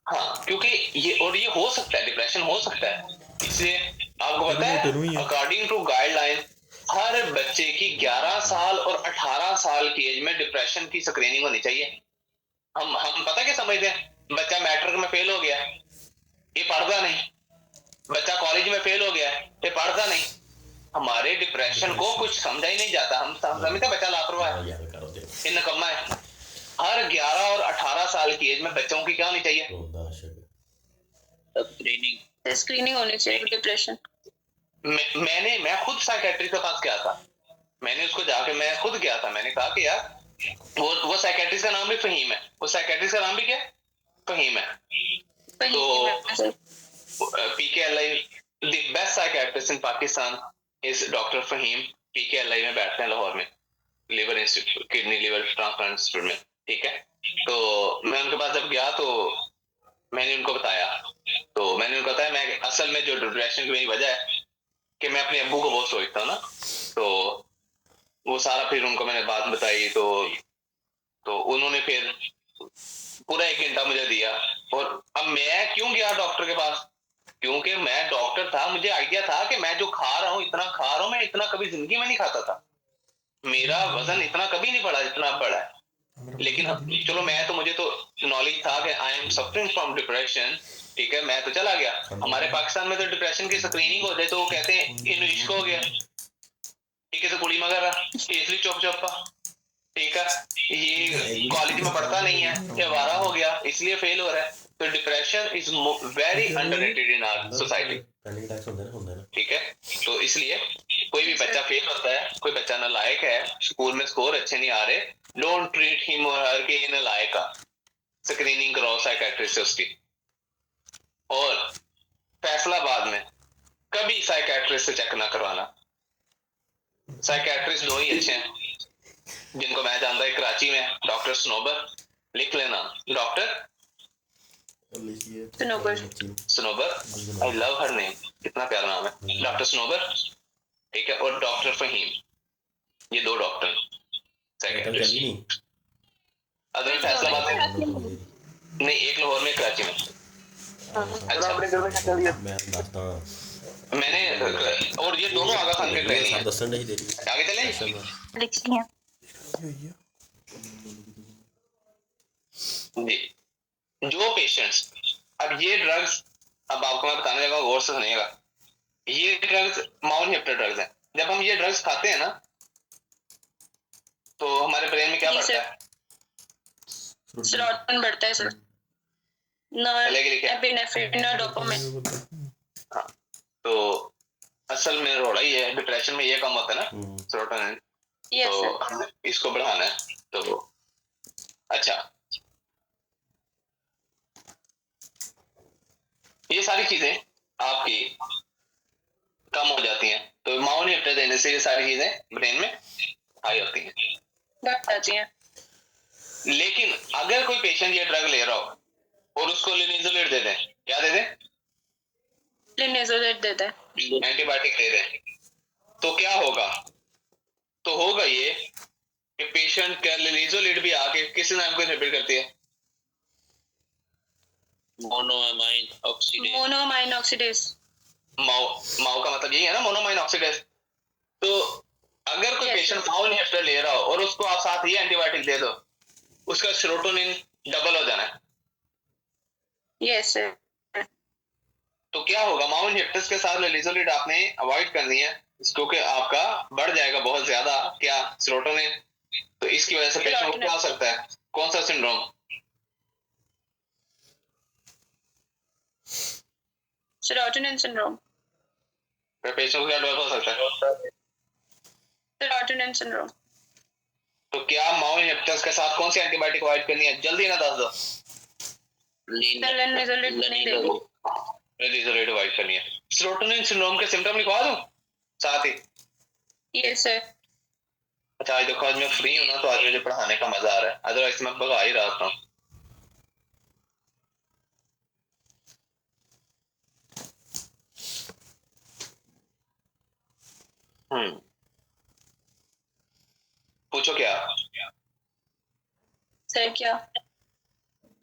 हाँ, क्योंकि ये हो सकता है, डिप्रेशन हो सकता है। इसलिए आपको पता है अकॉर्डिंग टू गाइडलाइन हर बच्चे की 11 साल और 18 साल की एज में डिप्रेशन की स्क्रीनिंग होनी चाहिए। हम पता क्या समझते हैं, बच्चा मैट्रिक में फेल हो गया, ये पढ़ता नहीं, बच्चा कॉलेज में फेल हो गया, ये पढ़ता नहीं। हमारे डिप्रेशन को कुछ समझा ही नहीं जाता, हम समझते बच्चा लापरवाह है, ये निकम्मा है। हर 11 और 18 साल की एज में बच्चों की क्या होनी चाहिए? स्क्रीनिंग होनी चाहिए डिप्रेशन। मैं खुद साइकेट्रिस्ट के पास गया था, मैंने उसको जाके मैं खुद गया था, मैंने कहा कि यार वो साइकेट्रिस्ट का नाम भी फहीम है, वो साइकेट्रिस्ट का नाम भी क्या है? फहीम है। तो PKLI the best psychiatrist in Pakistan is doctor Faheem, PKLI में बैठते हैं लाहौर में, liver institute, kidney liver transplant institute में, ठीक है। तो मैं उनके पास जब गया तो मैंने उनको बताया, मैं असल में जो डिप्रेशन की मेरी वजह है कि मैं अपने अब्बू को बहुत सोचता हूँ ना, तो वो सारा फिर उनको मैंने बात बताई, तो उन्होंने फिर पूरा 1 घंटा मुझे दिया। और अब मैं क्यों गया डॉक्टर के पास? क्योंकि मैं डॉक्टर था, मुझे आइडिया था कि मैं जो खा रहा हूँ, इतना खा रहा हूँ, मैं इतना कभी जिंदगी में नहीं खाता था, मेरा वजन इतना कभी नहीं बढ़ा जितना बढ़ा है। लेकिन चलो मुझे तो नॉलेज था कि I am suffering from depression, ठीक है, मैं तो चला गया। हमारे पाकिस्तान में तो डिप्रेशन की स्क्रीनिंग हो जाए तो वो कहते हैं इन इश्क हो गया, ठीक है, तो कुड़ी मगर इसलिए चुप चुप्पा, ठीक है, ये कॉलेज में पढ़ता नहीं है, ये आवारा हो गया इसलिए फेल हो रहा है। तो depression is very underrated in our society, ठीक है। तो इसलिए कोई भी बच्चा फेल होता है, कोई बच्चा नालायक है, स्कूल में स्कोर अच्छे नहीं आ रहे, डोंट ट्रीट हिम और हर के नालायक का, स्क्रीनिंग कराओ साइकेट्रिस्ट से उसकी। और फैसलाबाद में कभी साइकेट्रिस्ट से चेक ना करवाना। साइकेट्रिस्ट 2 ही अच्छे हैं जिनको मैं जानता हूं, कराची में डॉक्टर स्नोबर, लिख लेना, doctor Snobar, I love her name, कितना प्यारा नाम है, डॉक्टर स्नोबर, ठीक है, और डॉक्टर फहीम, ये 2 डॉक्टर साइकेट्रिस्ट। अदर फैसलाबाद में नहीं, एक लाहौर में, कराची में। अच्छा, मैंने और ये दोनों आगा खान के ट्रेनिंग है। आगे चलें जी। जो पेशेंट्स, अब ये ड्रग्स, अब आपको मैं बताने लगा, गौर से सुनिएगा, ये ड्रग्स माउनहिप्टर ड्रग्स हैं। जब हम ये ड्रग्स खाते हैं ना तो हमारे ब्रेन में क्या बढ़ता है? सेरोटोनिन बढ़ता है सर, ना एपिनेफ्रिन ना डोपामाइन। हाँ, तो असल में रोड़ा ही है, डिप्रेशन में ये कम होता है ना सेरोटोनिन, तो इसको बढ़ाना है। तो अच्छा, ये सारी चीजें आपकी कम हो जाती हैं, तो माउनहिप्टर देने से ये सारी चीजें ब्रेन में हाई होती हैं, बढ़ जाती हैं। लेकिन अगर कोई पेशेंट ये ड्रग ले रहा हो और उसको लिनिजोलिड दे दें, क्या दे दें? लिनिजोलिड दे दें, एंटीबायोटिक दे दें, तो क्या होगा? तो होगा ये कि पेशेंट का लिनिजोलिड भी आके किस नाम को इनहिबिट करती है? Monoamine oxidase. माओ का मतलब यही है ना, मोनोअमाइन ऑक्सीडेज। तो अगर कोई पेशेंट माओ इनहिबिटर ले रहा हो और उसको आप साथ ही एंटीबायोटिक दे दो, उसका सेरोटोनिन डबल हो जाना है। Yes sir. तो क्या होगा? माओ इनहिबिटर्स के साथ लिनिजोलिड आपने अवॉइड करनी है, क्योंकि आपका बढ़ जाएगा बहुत ज्यादा क्या, सेरोटोनिन। तो इसकी वजह से पेशेंट को क्या हो सकता है? कौन सा सिंड्रोम? Serotonin syndrome. पेशेंट को क्या डेवलप हो सकता है? Serotonin syndrome. तो क्या माओ इनहिबिटर्स के साथ कौन सी एंटीबायोटिक अवॉइड करनी है? जल्दी ना दस दो। लेनिजोलेट नहीं लेनी। लेनिजोलेट अवॉइड करनी है। सेरोटोनिन सिंड्रोम के सिम्टम लिखवा दूं साथ ही? Yes sir. अच्छा आज देखो, आज मैं फ्री हूं ना, तो आज मुझे पढ़ाने का मजा आ रहा है, अदरवाइज मैं भगा ही रहा था। पूछो क्या? सर क्या?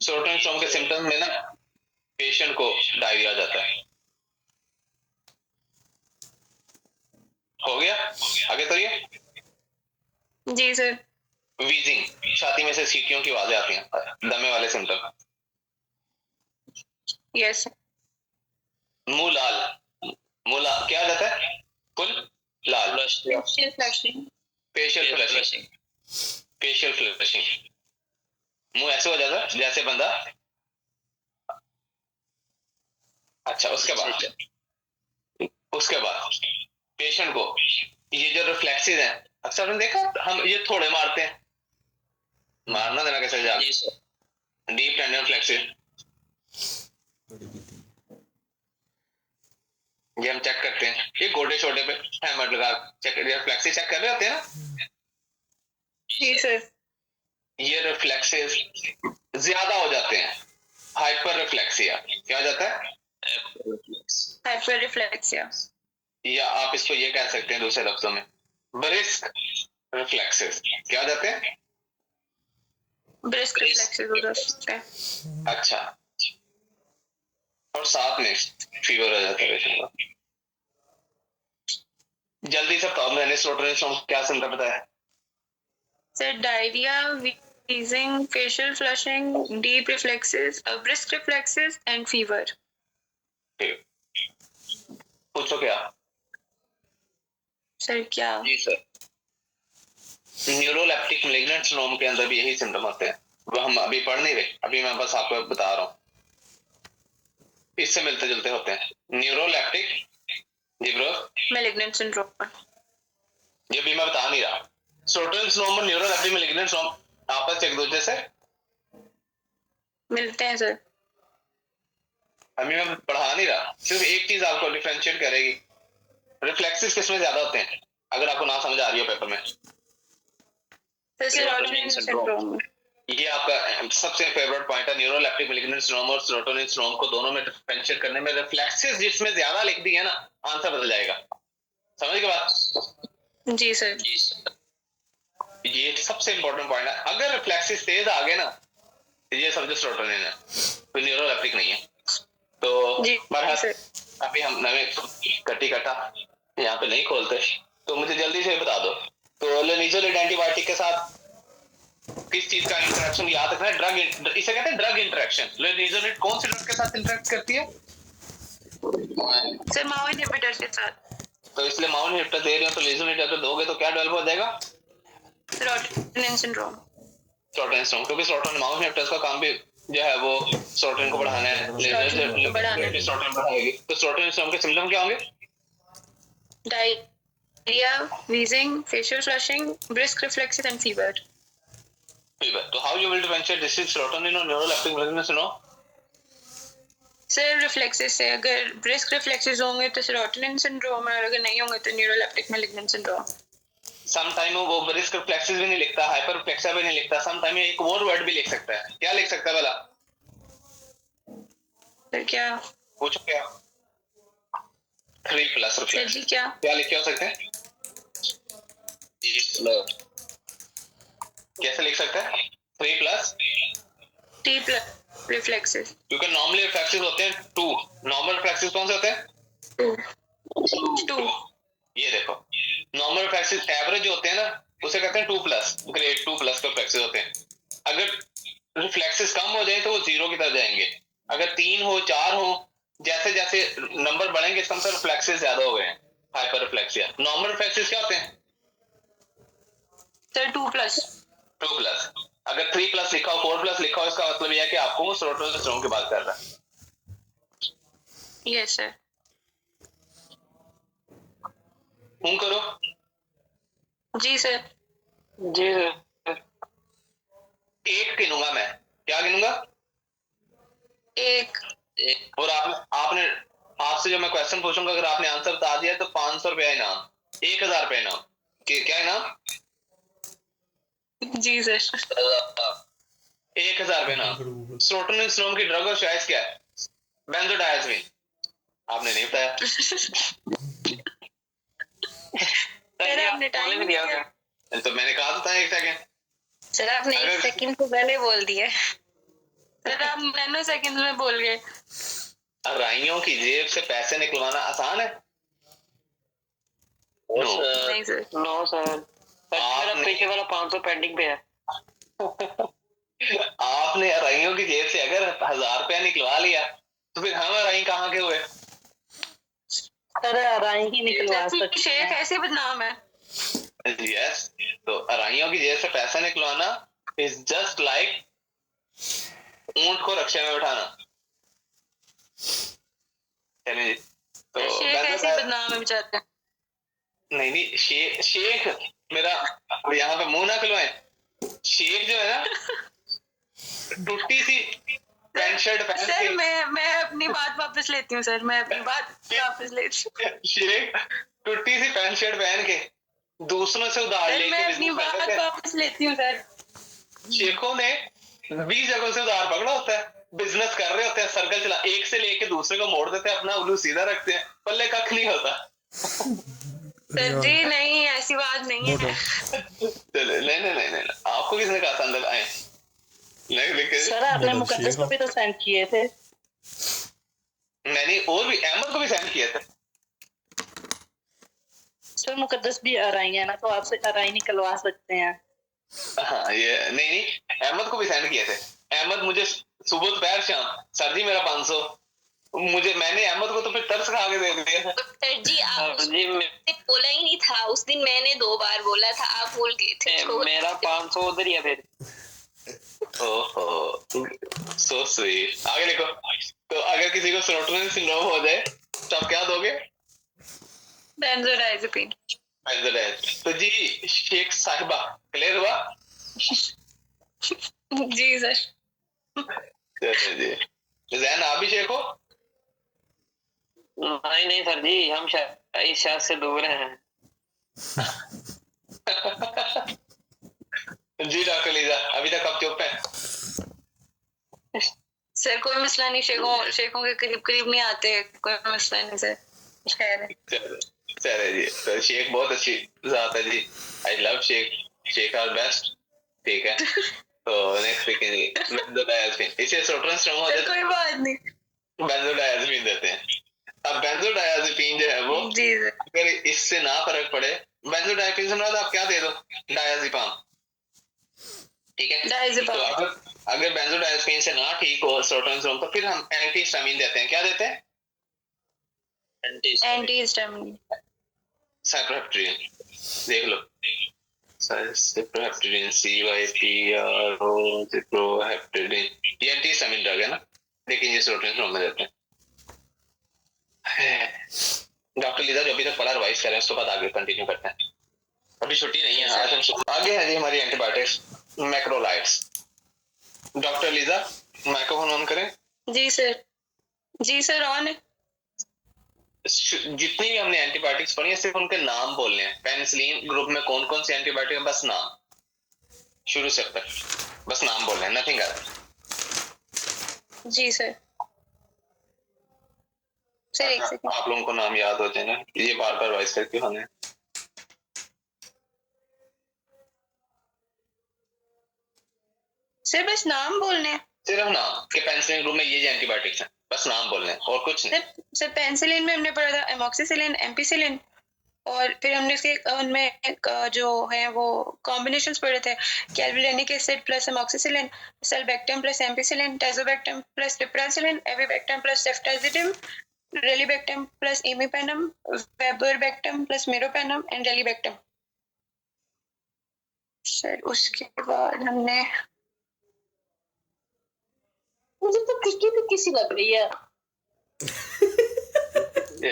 सेरोटोनिन सिंड्रोम के सिम्टम्स में ना पेशेंट को डायरिया जाता है। हो गया? आगे करिए। जी सर। वीजिंग, छाती में से सीटियों की आवाजें आती हैं, दमे वाले सिम्टम। यस। मुंह लाल, क्या हो जाता है? फुल लाल। Facial flushing. Facial flushing, facial flushing. मुंह ऐसे हो जाता है जैसे बंदा। अच्छा उसके बाद पेशेंट को ये जो रिफ्लेक्सेस हैं, अक्सर आपने देखा हम ये थोड़े मारते हैं, मारना देना कैसे जा, डीप टेंडन फ्लेक्सेस ये हम चेक करते हैं। ये गोटे छोटे पे हैमर लगा चेक, रिफ्लेक्सेस चेक कर रहे होते हैं ना। जी सर। ये रिफ्लेक्सेस ज्यादा हो जाते हैं, हाइपर रिफ्लेक्सिया। क्या हो जाता है? हाइपर रिफ्लेक्सिया, या आप इसको ये कह सकते हैं दूसरे लफ्जों में ब्रिस्क रिफ्लेक्सेस। क्या हो जाते हैं? ब्रिस्क रिफ्लेक्सेस हो जाते हैं। अच्छा, और साथ में फीवर हो जाता है पेशेंट का। जल्दी से बताओ, मैंने सेरोटोनिन क्या सिम्टम बताया? Sir diarrhoea, wheezing, facial flushing, deep reflexes, brisk reflexes and fever. पूछो क्या? सर क्या? जी सर। न्यूरोलेप्टिक मैलिग्नेंट सिंड्रोम के अंदर भी यही सिम्टम होते हैं, वो हम अभी पढ़ नहीं रहे, अभी मैं बस आपको बता रहा हूँ, इससे मिलते जुलते होते हैं। न्यूरोलेप्टिक जी ब्रो, मैलिग्नेंट सिंड्रोम। ये भी मैं बता नहीं रहा। सेरोटोनिन सिंड्रोम और न्यूरोलेप्टिक मैलिग्नेंट सिंड्रोम आपस एक दूसरे से मिलते हैं सर। अभी मैं पढ़ा नहीं रहा, सिर्फ एक चीज आपको डिफरेंशिएट करेगी, रिफ्लेक्सेस किसमें ज्यादा होते हैं, अगर आपको ना समझ आ रही हो पेपर में। Serotonin syndrome. ये आपका सबसे फेवरेट पॉइंट है। न्यूरोलेप्टिक मैलिग्नेंट सिंड्रोम और सेरोटोनिन सिंड्रोम को दोनों में डिफरेंशिएट करने में रिफ्लेक्सेस जिसमें ज्यादा लिख दी है ना, आंसर बदल जाएगा। समझ के बात? जी सर। ये सबसे इंपॉर्टेंट पॉइंट है। अगर रिफ्लेक्सेस तेज आ गए ना, ये समझो सेरोटोनिन है, तो न्यूरोलेप्टिक नहीं है। तो सर अभी हम नए कटी कटा यहाँ पे नहीं खोलते, तो मुझे जल्दी से बता दो, तो लेनिजोलेट एंटीबायोटिक के साथ किस चीज का इंटरेक्शन याद रखना है? ड्रग, इसे कहते हैं ड्रग इंटरेक्शन। लेनिजोलेट कौन से ड्रग के साथ इंटरेक्ट करती है? सर माओ इनहिबिटर के साथ। तो इसलिए माओ इनहिबिटर दे रहे हो, तो लेनिजोलेट अगर दोगे तो क्या डेवलप हो जाएगा? Serotonin syndrome. सेरोटोनिन सिंड्रोम, क्योंकि सेरोटोनिन माओ इनहिबिटर्स का काम भी जो है वो सेरोटोनिन को बढ़ाना है, सेरोटोनिन बढ़ाएगी। तो सेरोटोनिन सिंड्रोम के सिम्टम क्या होंगे? Diarrhoea, wheezing, facial flushing, brisk reflexes and fever. तो how you will differentiate this is serotonin और neuroleptic malignant syndrome? Sir reflexes से, अगर ब्रिस्क रिफ्लेक्सेस होंगे तो सेरोटोनिन सिंड्रोम है, और अगर नहीं होंगे तो neuroleptic malignant syndrome. Sometime वो ब्रिस्क रिफ्लेक्सेस भी नहीं लिखता, हाइपर रिफ्लेक्सिया भी नहीं लिखता, सम टाइम एक और वर्ड भी लिख सकता है। क्या लिख सकता है भला? सर क्या? पूछो क्या? 3 प्लस सर जी क्या लिखे हो सकते हैं? कैसे लिख सकते हैं? 3 प्लस टी प्लस रिफ्लेक्सेस। क्योंकि नॉर्मली रिफ्लेक्सेस होते हैं 2। नॉर्मल रिफ्लेक्सेस कौन से होते हैं? 2। ये देखो, नॉर्मल रिफ्लेक्सेस एवरेज होते हैं ना, उसे कहते हैं 2 प्लस, ग्रेड 2 प्लस के रिफ्लेक्सेस होते हैं। अगर रिफ्लेक्सेस कम हो जाए तो वो 0 की तरफ जाएंगे, अगर 3 हो 4 हो, जैसे जैसे नंबर बढ़ेंगे इसका मतलब रिफ्लेक्सेस ज्यादा हो गए हैं, हाइपर रिफ्लेक्सिया। नॉर्मल रिफ्लेक्सेस क्या होते हैं? Sir 2 plus. 2 प्लस। अगर 3 प्लस लिखा हो, 4 प्लस लिखा हो, इसका मतलब यह है कि आपको सेरोटोनिन सिंड्रोम की बात कर रहा है। Yes sir. करो। जी सर। जी सर। एक गिनूंगा मैं, क्या गिनूंगा? एक। और आपने आपसे जो मैं क्वेश्चन पूछूंगा, अगर आपने आंसर बता दिया तो 500 रुपया इनाम, 1000 रुपया इनाम। क्या इनाम? जी सर। 1000 रुपया इनाम। स्रोटोनिल सिंड्रोम की ड्रग और चॉइस क्या है? बेंजोडायज़ेपिन। आपने नहीं बताया। सर आपने टाइम दिया क्या? तो मैंने कहा था 1 सेकंड। सर आपने 1 सेकंड को पहले बोल दिया। सर आप नैनो सेकंड में बोल गए। राइयों की जेब से पैसे निकलवाना आसान है? नो नहीं सर। नो सर, मेरा पीछे वाला 500 पेंडिंग पे है। आपने राइयों की जेब से अगर 1000 रुपया निकलवा लिया तो फिर हम राई कहाँ के हुए? सर राई ही निकलवा सकते शेख हैं। ऐसे बदनाम है। यस, तो राइयों की जेब से पैसा निकलवाना इज जस्ट लाइक ऊंट को रक्षा में बैठाना। चलिए जी, तो शेख ऐसे बदनाम है बेचारे। नहीं शेख मेरा यहाँ पे मुंह ना खुलवाएं। शेख जो है ना, टूटी सी पैंट शर्ट पहन सर के, मैं अपनी बात वापस लेती हूँ सर, मैं अपनी बात वापस लेती हूँ। शेख टूटी सी पैंट शर्ट पहन के दूसरों से उधार सर लेके मैं अपनी बिजनेस बात करते थे। वापस लेती हूँ सर। शेखों ने 20 जगहों से उधार पकड़ा होता है, बिजनेस कर रहे होते हैं, सर्कल चला, एक से लेके दूसरे को मोड़ देते हैं, अपना उल्लू सीधा रखते हैं, पल्ले कख नहीं होता। सर जी नहीं, ऐसी बात नहीं है। चले नहीं, आपको किसने कहा संदल आए? सर आपने मुकद्दस को भी तो सेंड किए थे। मैंने और भी अहमद को भी सेंड किया था। सर मुकद्दस भी अराई है ना, तो आपसे अराई निकलवा सकते हैं। हाँ ये नहीं अहमद को भी सेंड किए थे। अहमद मुझे सुबह दोपहर शाम, सर जी मेरा 500, मैंने अहमद को तो फिर तरस खा के दे दिया था। सर जी आप बोला ही नहीं था उस दिन, मैंने 2 बार बोला था, आप भूल गए थे। मेरा 500 उधर ही है फिर। ओहो सो स्वीट। आगे लिखो। तो अगर किसी को स्रोटोनिल सिंड्रोम हो जाए तो आप क्या दोगे? बेंजोडायज़ेपिन। तो जी शेख साहिबा क्लियर हुआ? जी सर। चलिए जी, जैन आप भी शेख हो? नहीं सर जी, हम इस शायद से दूर हैं। जी डॉक्टर लीजा, अभी तक आप चुप हैं? सर कोई मसला नहीं, शेखों के करीब नहीं आते, कोई मसला नहीं सर। खैर है। चले जी, तो शेख बहुत अच्छी जात है जी, I love Shaikh are best. ठीक है, तो नेक्स्ट देखेंगे बेंजोडायज़ेपिन। इसे स्रोटोनिल सिंड्रोम हो सर जाए कोई बात नहीं। बेंजोडायज़ेपिन देते हैं। अब बेंजोडायज़ेपिन जो है वो, जी सर। अगर इससे ना फर्क पड़े, बेंजोडायज़ेपिन से मतलब आप क्या दे दो? डायज़ेपाम। ठीक है, डायज़ेपाम। तो अगर बेंजोडायज़ेपिन से ना ठीक हो स्रोटोनिल सिंड्रोम, तो फिर हम एंटीहिस्टामिन देते हैं। क्या देते हैं? एंटीहिस्टामिन। साइप्रोहेप्टेडिन। देख लो, साइप्रोहेप्टेडिन, CYPRO, साइप्रोहेप्टेडिन, ये एंटीहिस्टामिन ड्रग है ना, लेकिन ये स्रोटोनिल सिंड्रोम में देते हैं। डॉक्टर लीजा जो अभी तक पढ़ा रिवाइज करें, उसके बाद आगे कंटिन्यू करते हैं। अभी छुट्टी नहीं है, आज हम आगे है जी हमारी antibiotics, macrolides. Doctor Lisa microphone on करें। जी सर ऑन है। जितनी भी हमने एंटीबायोटिक्स पढ़ी है सिर्फ उनके नाम बोलने हैं। पेनिसिलिन ग्रुप में कौन कौन सी एंटीबायोटिक है, बस नाम शुरू से अब तक बस नाम बोलने हैं, नथिंग एल्स। जी सर। सर एक सेकंड। आप लोगों को नाम याद हो जाए ना, ये बार बार रिवाइज करके होने। सर बस नाम बोलने हैं। सिर्फ नाम कि पेनिसिलिन ग्रुप में ये एंटीबायोटिक्स हैं, बस नाम बोलने हैं और कुछ नहीं। सर पेनिसिलिन में हमने पढ़ा था एमोक्सिसिलिन, एम्पिसिलिन, और फिर हमने उसके उनमें जो है वो कॉम्बिनेशंस पढ़े थे, clavulanic acid plus amoxicillin, sulbactam plus ampicillin, tazobactam plus piperacillin, avibactam plus ceftazidime, relebactam plus imipenem, vaborbactam plus meropenem and relebactam. Sir उसके बाद हमने, मुझे तो फिक्की सी लग रही है।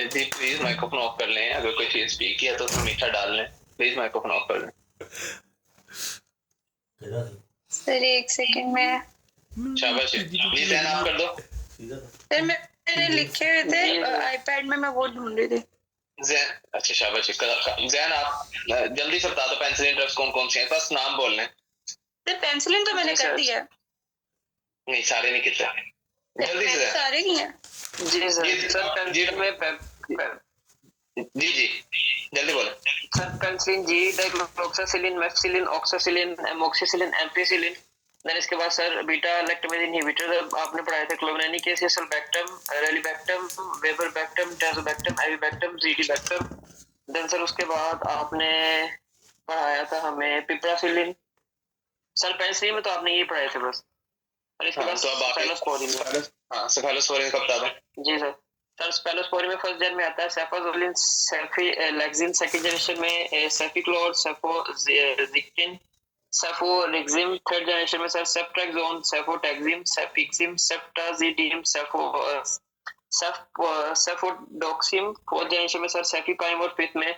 जी प्लीज माइक्रोफोन ऑफ कर लें, अगर कोई चीज स्पीक किया तो उसमें मीठा डाल लें। प्लीज माइक्रोफोन ऑफ कर लें। सर एक सेकंड में शाबाश प्लीज ध्यान आप कर दो। सीधा था। सर मैंने लिखे हुए थे आईपैड में, मैं वो ढूंढ रही थी। जैन, अच्छा शाबाश। जैन आप जल्दी से बता दो पेनिसिलिन ड्रग्स कौन कौन से हैं, बस नाम बोलने। सर पेनिसिलिन तो मैंने कर दिया। नहीं सारे नहीं किते, जल्दी से। सारे ही हैं। जी सर। जी सर पेंसिलिन में जी जी जल्दी बोलो। सर पेंसिलिन जी, dicloxacillin, nafcillin, oxacillin, amoxicillin, ampicillin. Then इसके बाद सर बीटा लैक्टमेज इनहिबिटर आपने पढ़ाए थे, clavulanic acid, sulbactam, relebactam, vaborbactam, tazobactam, avibactam, zidebactam. Then sir उसके बाद आपने पढ़ाया था हमें पिप्रासिलिन। सर पेंसिलिन में तो आपने ये पढ़ाए थे बस। और इसके बाद सेफालोस्पोरिन। हाँ सेफालोस्पोरिन का बता दो। जी सर। सर स्पेलोस्पोरिन में फर्स्ट जेन में आता है सेफाजोलिन, सेफिलैक्सिन, सेकंड जनरेशन में cefaclor, cefoxitin, cefuroxime, third generation में sir ceftriaxone, cefotaxime, cefixime, ceftazidime, cefpodoxime, fourth generation में सर सेफिपाइम और फिफ्थ में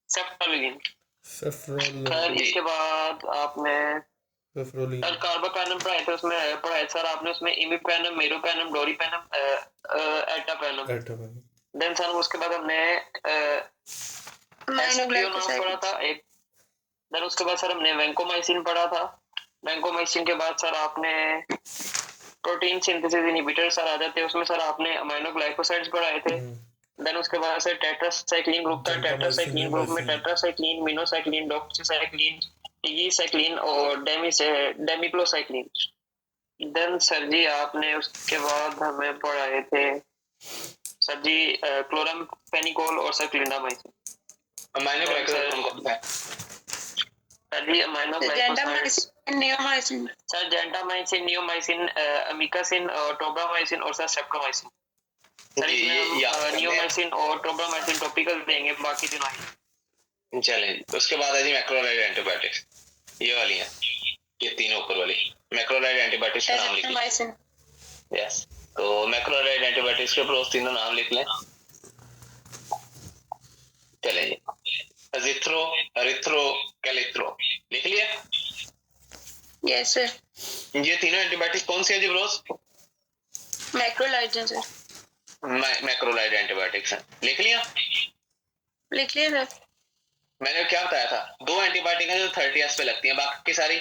सेफ्टालोलिन। सर इसके बाद आपने सर कार्बापेनम पढ़ाए थे, उसमें पढ़ाए सर आपने उसमें इमिपेनम, मेरोपेनम, डोरीपेनम, एटापेनम। देन सर उसके बाद हमने एस्ट्रियोनाम पढ़ा था एक। देन उसके बाद सर हमने वैंकोमाइसिन पढ़ा था। वैंकोमाइसिन के बाद सर आपने प्रोटीन सिंथेसिस इनहिबिटर सर आ जाते हैं उसमें, सर आपने अमाइनोग्लाइकोसाइड्स पढ़ाए थे। देन उसके बाद सर टेट्रासाइक्लिन ग्रुप था, टेट्रासाइक्लिन ग्रुप में टेट्रासाइक्लिन, मिनोसाइक्लिन, डॉक्सीसाइक्लिन, टीगीसाइक्लिन और डेमिक्लोसाइक्लिन। देन सर जी आपने उसके बाद हमें पढ़ाए थे सर जी क्लोरामफेनिकोल और सर क्लिंडामाइसिन। अमाइनोग्लाइकोसाइड कौन सा है? सर जी aminoglycoside neomycin. Sir gentamicin, neomycin, amikacin और टोब्रामाइसिन और सर सेप्टोमाइसिन। सर इसमें नियोमाइसिन और टोब्रामाइसिन टॉपिकल देंगे, बाकी तीनों आएंगे। चलें। उसके बाद है जी मैक्रोलाइड एंटीबायोटिक्स, ये वाली हैं, ये तीनों ऊपर वाली मैक्रोलाइड एंटीबायोटिक्स का नाम लिखिए। यस, तो मैक्रोलाइड एंटीबायोटिक्स के प्रोस तीनों नाम लिख लें। चलें, अजिथ्रो, अरिथ्रो, कैलिथ्रो लिख लिया? Yes sir. ये तीनों एंटीबायोटिक्स कौन सी है जी bros? Macrolide sir. Macrolide antibiotics हैं, लिख लिया? लिख लिया सर। मैंने क्या बताया था, दो एंटीबायोटिक हैं जो 30S पे लगती हैं, बाकी सारी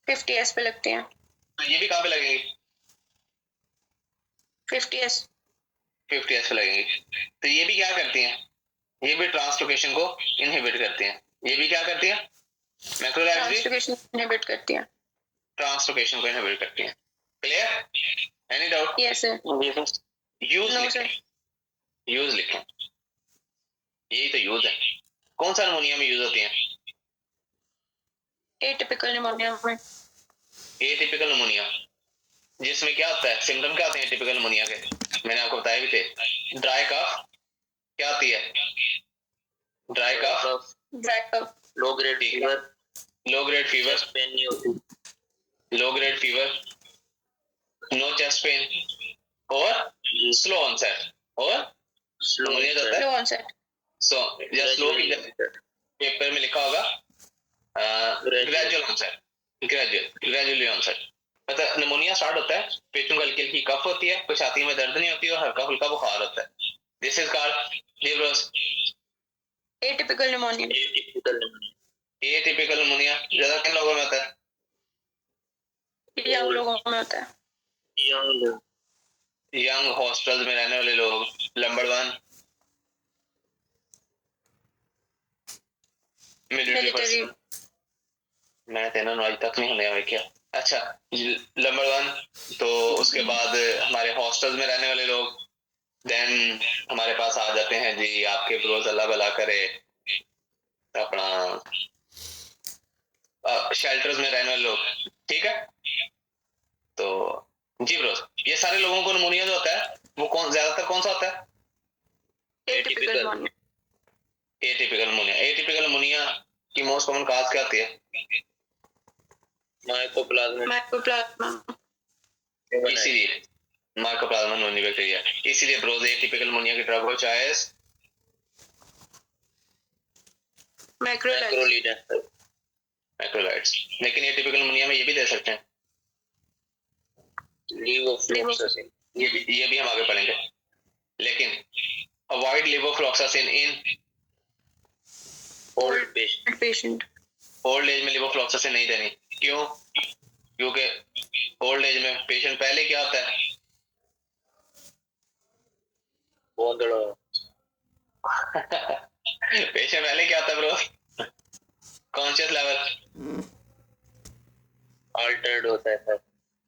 50S पे लगती हैं। तो ये भी कहाँ पे लगेंगी? 50S। 50S पे लगेंगी। तो ये भी क्या करती हैं? ये भी ट्रांसलोकेशन को इनहिबिट करती हैं। ये भी क्या करती हैं? मैक्रोलाइड ट्रांसलोकेशन इनहिबिट करती हैं। ट्रांसलोकेशन को इनहिबिट करती हैं। Clear? Any doubt? Yes sir. Use no लिखें, सर। यूज लिखें, यही तो यूज है। कौन सा निमोनिया में यूज होती हैं? एटिपिकल निमोनिया में। एटिपिकल निमोनिया जिसमें क्या होता है, सिम्टम क्या होते हैं एटिपिकल निमोनिया के? मैंने आपको बताया भी थे। ड्राई कफ क्या होती है? Dry cough, low grade fever, low grade fever, pen नहीं होती, low grade fever, no chest pain और स्लो ऑनसेट और निमोनिया होता है स्लो ऑनसेट। सो या स्लो की पेपर में लिखा होगा ग्रेजुअल ऑनसेट, ग्रेजुअली ऑनसेट। मतलब निमोनिया स्टार्ट होता है, पेट में हल्की हल्की कफ होती है, कुछ छाती में दर्द नहीं होती और हल्का फुल्का बुखार होता है। दिस इज कॉल्ड लिवरोस एटिपिकल निमोनिया। एटिपिकल निमोनिया ज्यादा किन लोगों में होता है? यंग लोगों में होता है। यंग हॉस्टल्स में रहने वाले लोग, लंबड़वान, मिलिट्री पर्सन। मैं तेना आज तक नहीं होने क्या? अच्छा लंबड़वान, तो उसके बाद हमारे हॉस्टल्स में रहने वाले लोग, देन हमारे पास आ जाते हैं जी आपके ब्रोज अल्लाह भला करे अपना शेल्टर्स में रहने वाले लोग, ठीक है? तो जी ब्रोज, ये सारे लोगों को निमोनिया जो होता है वो ज्यादातर कौन सा होता है? Atypical pneumonia. Atypical pneumonia. Atypical pneumonia की मोस्ट कॉमन काज क्या होती है? माइकोप्लाज्मा। इसीलिए माइकोप्लाज्मा नोनी बैक्टीरिया, इसीलिए ब्रोज एटिपिकल निमोनिया की ड्रग हो चाहे मैक्रोलाइड्स। मैक्रोलाइड्स। लेकिन एटिपिकल निमोनिया में ये भी दे सकते हैं, लेवोफ्लॉक्सासिन। ये भी हम आगे पढ़ेंगे। लेकिन avoid levofloxacin in old patient. Patient. Old age में लेवोफ्लॉक्सासिन नहीं देनी। क्यों? क्योंकि ओल्ड एज में पेशेंट पहले क्या होता है, पेशेंट पहले क्या होता है ब्रो, कॉन्शियस लेवल अल्टर्ड होता है सर।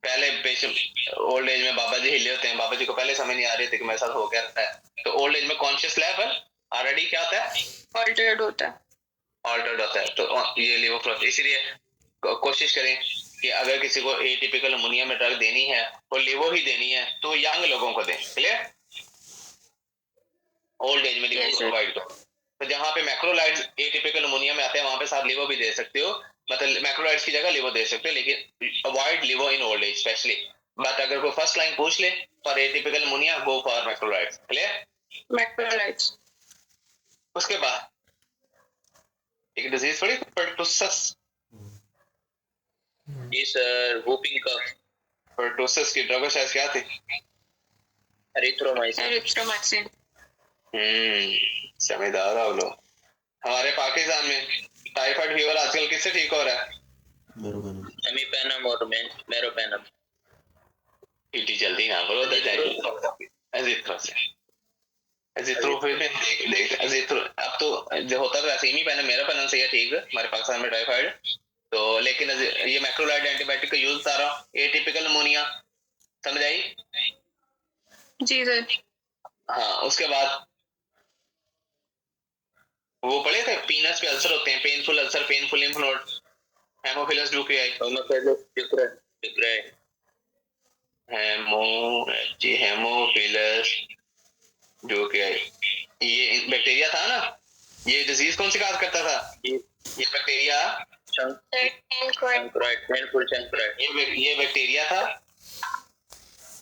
पहले पेशेंट ओल्ड एज में बाबा जी हिले होते हैं, बाबा जी को पहले समझ नहीं आ रही थी कि मेरे साथ हो क्या रहा है, तो ओल्ड एज में कॉन्शियस लेवल ऑलरेडी क्या होता है, ऑल्टर्ड होता है। ऑल्टर्ड होता है। तो ये लेवोफ्लॉक्स, इसलिए कोशिश करें कि अगर किसी को एटिपिकल निमोनिया में ड्रग देनी है और लेवो ही देनी है तो यंग लोगों को दें। क्लियर? ओल्ड एज में लेवो प्रोवाइड करो। तो जहाँ पे मैक्रोलाइड्स एटिपिकल निमोनिया में आते हैं वहां पे साथ लेवो भी दे सकते हो, मतलब मैक्रोलाइड्स की जगह लेवो दे सकते हो, लेकिन अवॉइड लेवो in old age specially. But अगर कोई फर्स्ट लाइन पूछ ले for atypical pneumonia, go for macrolides. Clear? Macrolides. उसके बाद एक डिजीज पड़ी पर्टुसस। जी सर, वूपिंग कफ। पर्टुसस की ड्रग शायद क्या थी, एरिथ्रोमाइसिन। एरिथ्रोमाइसिन। समझदार हो लोग। हमारे पाकिस्तान में टाइफाइड फीवर आजकल किससे ठीक हो रहा है, एमीपेनम और मेरोपेनम। इतनी जल्दी ना बोलो, अब तो जो होता है वैसे ही पेन मेरा पेन से ठीक है हमारे पाकिस्तान में टाइफाइड तो, लेकिन ये मैक्रोलाइड एंटीबायोटिक का यूज बता रहा हूँ। एटिपिकल निमोनिया समझ आई? जी सर। हाँ, उसके बाद वो पढ़े थे पीनस पे अल्सर होते हैं, painful ulcer, painful lymph node, haemophilus ducreyi, haemophilus ducreyi. ये बैक्टीरिया था ना, ये डिजीज कौन सी काज करता था, ये बैक्टीरिया ये बैक्टीरिया था,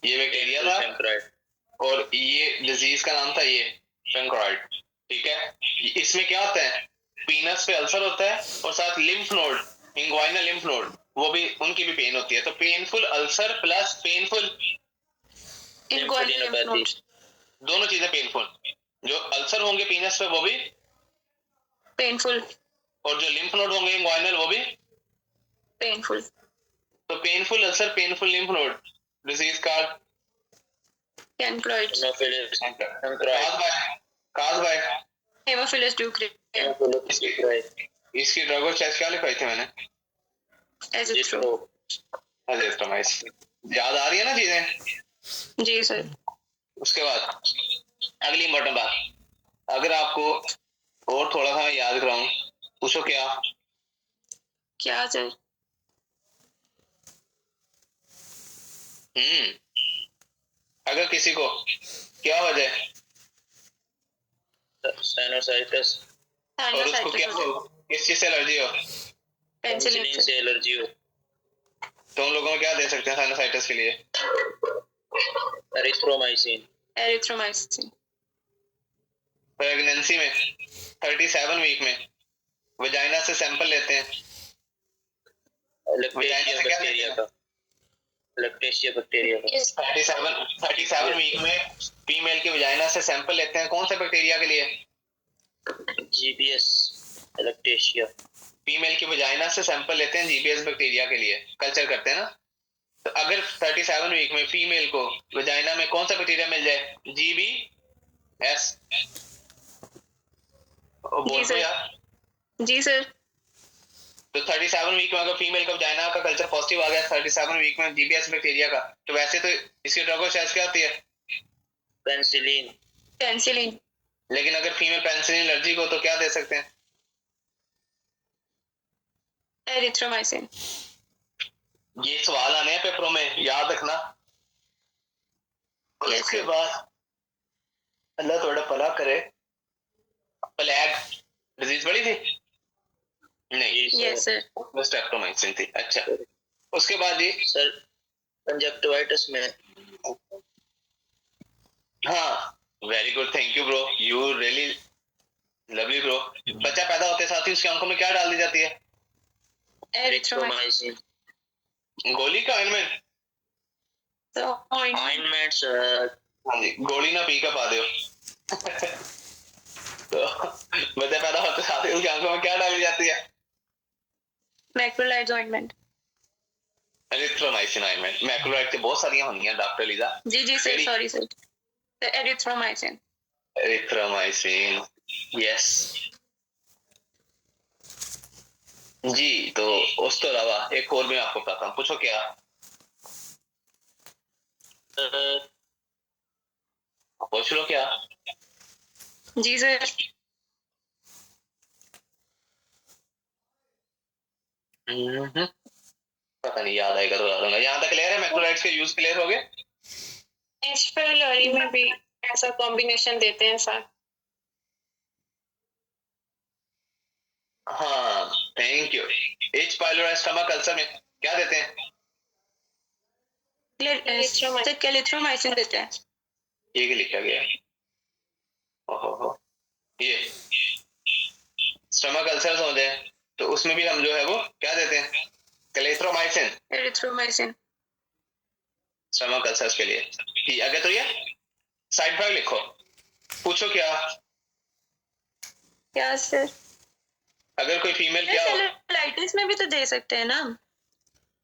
ये बैक्टीरिया था और ये डिजीज का नाम था ये चंक्राइड। ठीक है, इसमें क्या होता है, पीनस पे अल्सर होता है और साथ lymph node, inguinal lymph node, वो भी उनकी भी पेन होती है। तो painful ulcer plus painful inguinal lymph node, दोनों चीजें पेनफुल। जो अल्सर होंगे पीनस पे वो भी पेनफुल, और जो लिम्फ नोड होंगे इंग्वाइनल वो भी पेनफुल। तो painful ulcer, painful lymph node disease का कैंक्रोइड्स, काज बाय हेमोफिलस ड्यूक्रियाई। इसकी ड्रग टेस्ट क्या लिखवाई थी मैंने, एजिथ्रोमाइसिन। याद आ रही है ना चीजें? जी सर। उसके बाद अगली इंपॉर्टेंट बात, अगर आपको और थोड़ा सा याद कराऊं, पूछो क्या क्या सर? अगर किसी को क्या वजह साइनोसाइटिस और उसको क्या हो, किस चीज से एलर्जी हो, पेनिसिलिन से एलर्जी हो, तो उन लोगों को क्या दे सकते हैं साइनोसाइटिस के लिए, एरिथ्रोमाइसिन। एरिथ्रोमाइसिन। प्रेगनेंसी में 37 वीक में वजाइना से सैंपल लेते हैं, लैक्टेशिया बैक्टीरिया का, लैक्टेशिया बैक्टीरिया का 37 वीक में फीमेल की वजाइना से सैंपल लेते हैं, कौन से बैक्टीरिया के लिए, जीबीएस लैक्टेशिया। फीमेल की वजाइना से सैंपल लेते हैं जीबीएस बैक्टीरिया के लिए, कल्चर करते हैं ना। तो अगर 37 वीक में फीमेल को वजाइना में कौन सा बैक्टीरिया मिल जाए, जीबीएस, बोल दो यार। जी सर। तो 37 वीक में अगर फीमेल का वजाइना का कल्चर पॉजिटिव आ गया 37 वीक में जीबीएस बैक्टीरिया का, तो वैसे तो इसकी ड्रग शायद क्या होती है, पेनिसिलिन। पेनिसिलिन। लेकिन अगर फीमेल पेनिसिलिन एलर्जी को तो क्या दे सकते हैं, एरिथ्रोमाइसिन। ये सवाल आने हैं पेपरों में, याद रखना। उसके बाद अल्लाह थोड़ा भला करे, प्लेग डिजीज बड़ी थी नहीं, यस सर, स्ट्रेप्टोमाइसिन थी। अच्छा, उसके बाद जी सर कंजक्टिवाइटिस में, हाँ very good, thank you bro, you really lovely bro. बच्चा पैदा होते साथ ही उसकी आंखों में क्या डाल दी जाती है? एरिथ्रोमाइसिन। गोली का ऑइंटमेंट? तो ऑइंटमेंट्स हाँ जी, गोली ना पी का पा दो। तो बच्चा पैदा होते साथ ही उसकी आंखों में क्या डाली जाती है? Macrolides ointment. Erythromycin ointment. Macrolide की बहुत सारी होनी है डॉक्टर लीजा। जी sir, sorry sir, erythromycin. Erythromycin, yes जी। तो उसके अलावा एक और मैं आपको बताता हूँ, पूछो क्या? पूछ लो क्या? जी सर। पता नहीं, याद आएगा तो बता दूंगा। यहाँ तक क्लियर है? मैक्रोलाइड्स के यूज क्लियर हो गए? एच पाइलोरी में भी ऐसा कॉम्बिनेशन देते हैं सर। हाँ, thank you. H pylori stomach ulcer में क्या देते हैं? क्लेरिथ्रोमाइसिन देते हैं। ये क्या लिखा गया? ओहो, ये स्टमक अल्सर हो जाए तो उसमें भी हम जो है वो क्या देते हैं? क्लेरिथ्रोमाइसिन। एरिथ्रोमाइसिन स्टमक अल्सर्स के लिए। ठीक, आगे तो ये साइड पर लिखो। पूछो क्या? क्या सर? अगर कोई फीमेल क्या हो? सेलुलाइटिस में भी तो दे सकते हैं ना।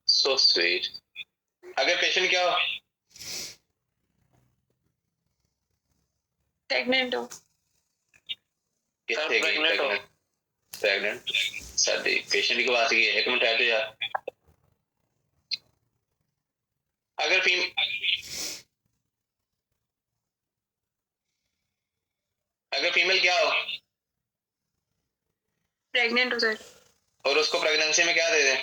So sweet. अगर पेशेंट क्या हो? प्रेग्नेंट हो। प्रेग्नेंट सर्दी पेशेंट की बात की है। एक मिनट हटो यार। अगर फीमेल क्या हो? प्रेग्नेंट हो सर। और उसको प्रेगनेंसी में क्या दे दें?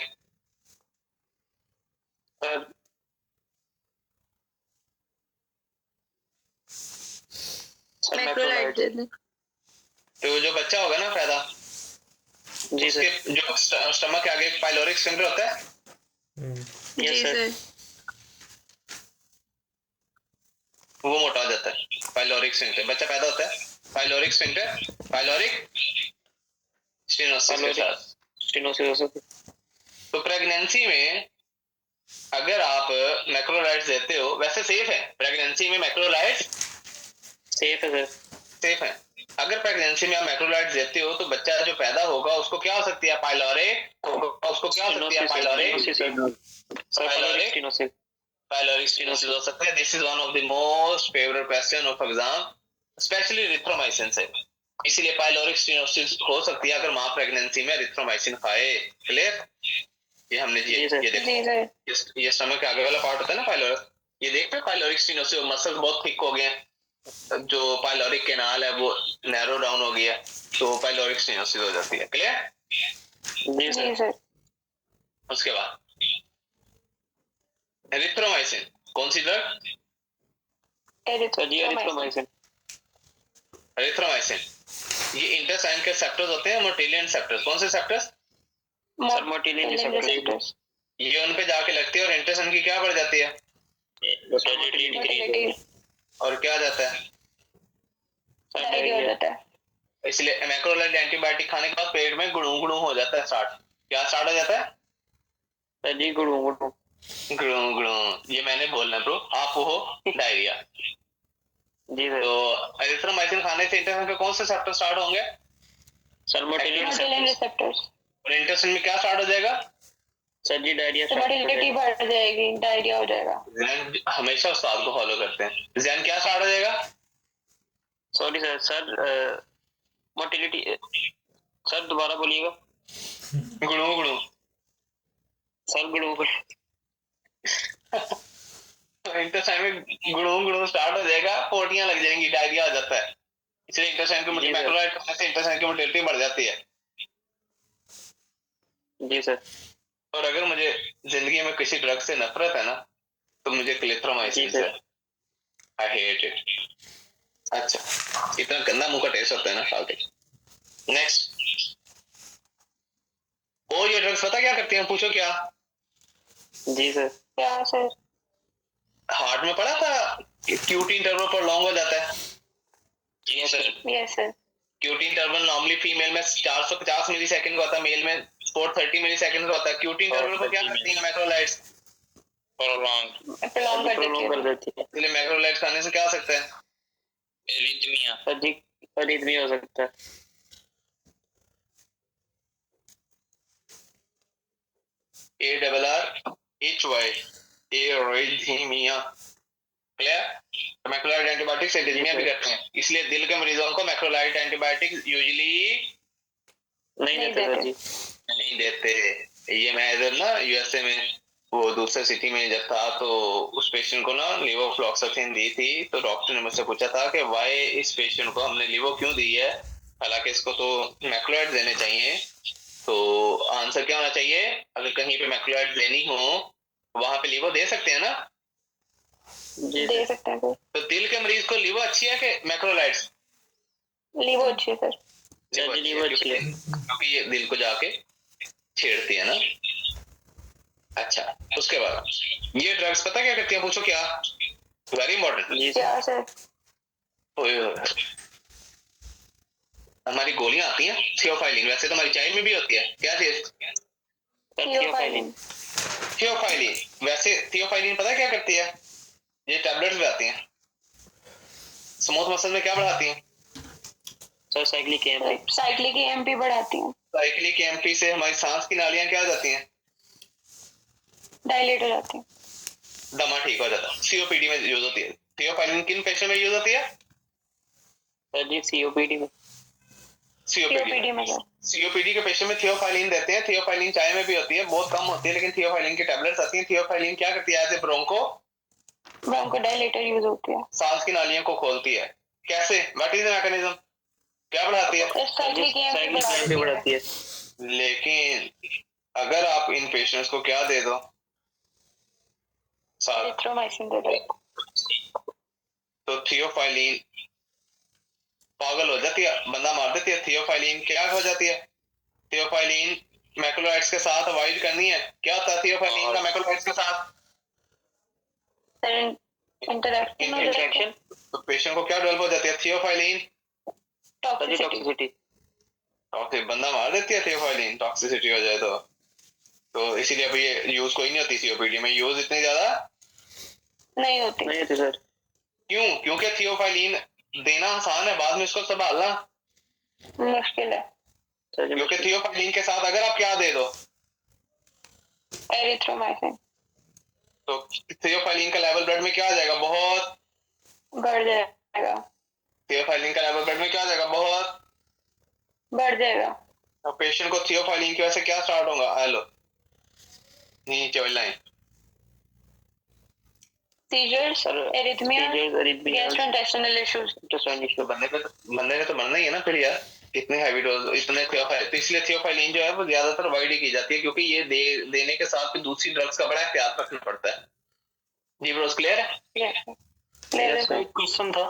मैक्रोलाइड दे दें। तो जो बच्चा होगा ना पैदा, जी सर, उसके जो स्टमक के आगे एक पाइलोरिक स्फिंक्टर होता है। जी सर। वो मोटा हो जाता है। Pyloric sphincter. बच्चा पैदा होता है, पाइलोरिक स्फिंक्टर, पाइलोरिक स्टेनोसिस के साथ। तो प्रेगनेंसी में अगर आप मैक्रोलाइड्स देते हो, वैसे सेफ है प्रेगनेंसी में मैक्रोलाइड्स? सेफ है सर, सेफ है। अगर प्रेगनेंसी में आप मैक्रोलाइड्स देते हो तो बच्चा जो पैदा होगा उसको क्या हो सकती है? पाइलोरिक उसको क्या हो सकती है? पाइलोरिक स्टेनोसिस हो सकता है। This is one of the most favourite question of exam, specially erythromycin से। इसीलिए पाइलोरिक स्टेनोसिस हो सकती है अगर मां प्रेगनेंसी में एरिथ्रोमाइसिन खाए। क्लियर? ये हमने ये देखो, ये स्टमक के आगे वाला पार्ट होता है ना पाइलोरिक, ये देखते हैं पाइलोरिक स्टेनोसिस। मसल्स बहुत थिक हो गए हैं, जो पाइलोरिक कैनाल है वो नैरो डाउन हो गया, तो पाइलोरिक स्टेनोसिस हो जाती है। क्लियर? जी सर। उसके बाद एरिथ्रोमाइसिन, कौन सी ड्रग? एरिथ्रोमाइसिन। एरिथ्रोमाइसिन ये इंटेस्टाइन के सेप्टर्स होते हैं, मोटिलियन सेप्टर्स। कौन से सेप्टर्स? मोटिलियन सेप्टर्स। ये उन पे जाके लगती है और इंटेस्टाइन की क्या बढ़ जाती है? और क्या आ जाता है? इसलिए मैक्रोलाइड एंटीबायोटिक खाने के बाद पेट में गुड़ू गुड़ू हो जाता है स्टार्ट। क्या स्टार्ट हो जाता है? गुड़ू गुड़ू। ये मैंने बोलना ब्रो, आप वो हो डायरिया। जी सर। तो एरिथ्रोमाइसिन खाने से इंटेस्टाइन के कौन से सेप्टर स्टार्ट होंगे? Sir motilin receptors. और इंटेस्टाइन में क्या स्टार्ट हो जाएगा? सर जी डायरिया। मोटिलिटी बढ़ जाएगी, डायरिया हो जाएगा। जैन हमेशा उस्ताद को फॉलो करते हैं। जैन क्या स्टार्ट हो जाएगा? Sorry sir motility. सर दोबारा बोलिएगा। गुड़ू गुड़ू। सर गुड़ू इंटेस्टाइन में गुड़ू गुड़ू स्टार्ट हो जाएगा, पोटियां लग जाएंगी, डायरिया हो जाता है। इसलिए इंटेस्टाइन की मैक्रोलाइड खाने से इंटेस्टाइन की मोटिलिटी बढ़ जाती है। जी सर। और अगर मुझे जिंदगी में किसी ड्रग से नफरत है ना तो मुझे क्लेथ्रोमाइसिन से। I hate it. अच्छा, इतना गंदा मुंह का टेस्ट होता है ना फालतू। नेक्स्ट, और ये ड्रग्स पता क्या करती हैं? पूछो क्या? जी सर। क्या सर? हार्ट में पढ़ा था QT इंटरवल पर लॉन्ग हो जाता है। Yes sir. Yes sir. QT interval normally female में 450 मिली सेकेंड का होता है, मेल में 430 मिली सेकेंड का होता है। क्यूटी इंटरवल को क्या करती है मैक्रोलाइट्स? प्रोलॉन्ग कर देती है। इसलिए मैक्रोलाइट्स खाने से क्या हो सकता है? एरिथमिया हो सकता है। ARRHY arrhythmia. Clear? मैक्रोलाइट antibiotics arrhythmia भी करते हैं, इसलिए दिल के मरीजों को मैक्रोलाइट एंटीबायोटिक्स यूजुअली नहीं देते सर जी। नहीं देते। ये मैं इधर ना यूएसए में वो दूसरे सिटी में जब था तो उस पेशेंट को ना लेवोफ्लॉक्सासिन दी थी, तो डॉक्टर ने मुझसे पूछा था कि वाई इस पेशेंट को हमने लेवो क्यों दी है, हालांकि इसको तो मैक्रोलाइट देने चाहिए। तो आंसर क्या होना चाहिए? अगर कहीं पे मैक्रोलाइट देनी हो वहां पे लेवो दे सकते हैं ना? दे सकते हैं सर। तो दिल के मरीज को लेवो अच्छी है कि मैक्रोलाइट्स? लीवो अच्छी है सर। लीवो अच्छी है क्योंकि ये दिल को जाके छेड़ती है ना। अच्छा, उसके बाद ये ड्रग्स पता क्या करती है? पूछो क्या? Very important. क्या सर? हमारी गोलियां आती हैं थियोफाइलिन, वैसे तो हमारी चाय में भी होती है। क्या चीज? थियोफाइलिन। थियोफाइलिन। वैसे थियोफाइलिन पता क्या करती है? ये टैबलेट्स में आती हैं। स्मूथ मसल में क्या बढ़ाती हैं? Sir cyclic AMP. Cyclic AMP बढ़ाती हैं। साइक्लिक एएमपी से हमारी सांस की नालियां क्या हो जाती हैं? डायलेट हो जाती हैं। दमा ठीक हो जाता है। सीओपीडी में यूज होती है। थियोफाइलिन किन पेशेंट में यूज होती है? सर जी सीओपीडी में। सीओपीडी में सर। सीओपीडी के पेशेंट में थियोफाइलिन देते हैं। थियोफाइलिन चाय में भी होती है, बहुत कम होती है, लेकिन थियोफाइलिन की टैबलेट्स आती हैं। थियोफाइलिन क्या करती है? एज ए ब्रोंकोडायलेटर यूज होती है। सांस की नालियों को खोलती है। कैसे? What is the mechanism? क्या बढ़ाती है? साइक्लिक एएमपी बढ़ाती है। लेकिन अगर आप इन पेशेंट्स को क्या दे दो? एरिथ्रोमाइसिन दे दो तो थियोफाइलिन पागल हो जाती है, बंदा मार देती है। थियोफाइलिन क्या हो जाती है? थियोफाइलिन मैक्रोलाइट्स के साथ अवॉइड करनी है। क्या होता है थियोफाइलिन का मैक्रोलाइट्स के साथ? इंटरैक्शन। तो पेशेंट को क्या डेवलप हो जाती है? Theophylline toxicity. टॉक्सिक, बंदा मार देती है थियोफाइलिन, टॉक्सिसिटी हो जाए तो इसीलिए अब ये यूज कोई नहीं होती सीओपीडी में। यूज इतनी ज्यादा नहीं होती सर। क्यों? क्योंकि थियोफाइलिन देना आसान है, बाद में इसको संभालना मुश्किल है। क्योंकि थियोफाइलिन के साथ अगर आप क्या दे दो? एरिथ्रोमाइसिन, तो थियोफाइलिन का लेवल ब्लड में क्या आ जाएगा? बहुत बढ़ जाएगा। थियोफाइलिन का लेवल ब्लड में क्या आ जाएगा? बहुत बढ़ जाएगा। तो पेशेंट को थियोफाइलिन की वजह से क्या स्टार्ट होगा? हेलो नीचे वाली line, seizures, arrhythmia, gastrointestinal issues. बंदे ने तो मरना ही है ना फिर यार, इतने हैवी डोज, इतने थियोफाइलिन। तो इसलिए थियोफाइलिन जो है वो ज्यादातर अवॉइड ही की जाती है, क्योंकि ये देने के साथ फिर दूसरी ड्रग्स का बड़ा एहतियात रखना पड़ता है। जी ब्रोस, क्लियर है? क्वेश्चन था।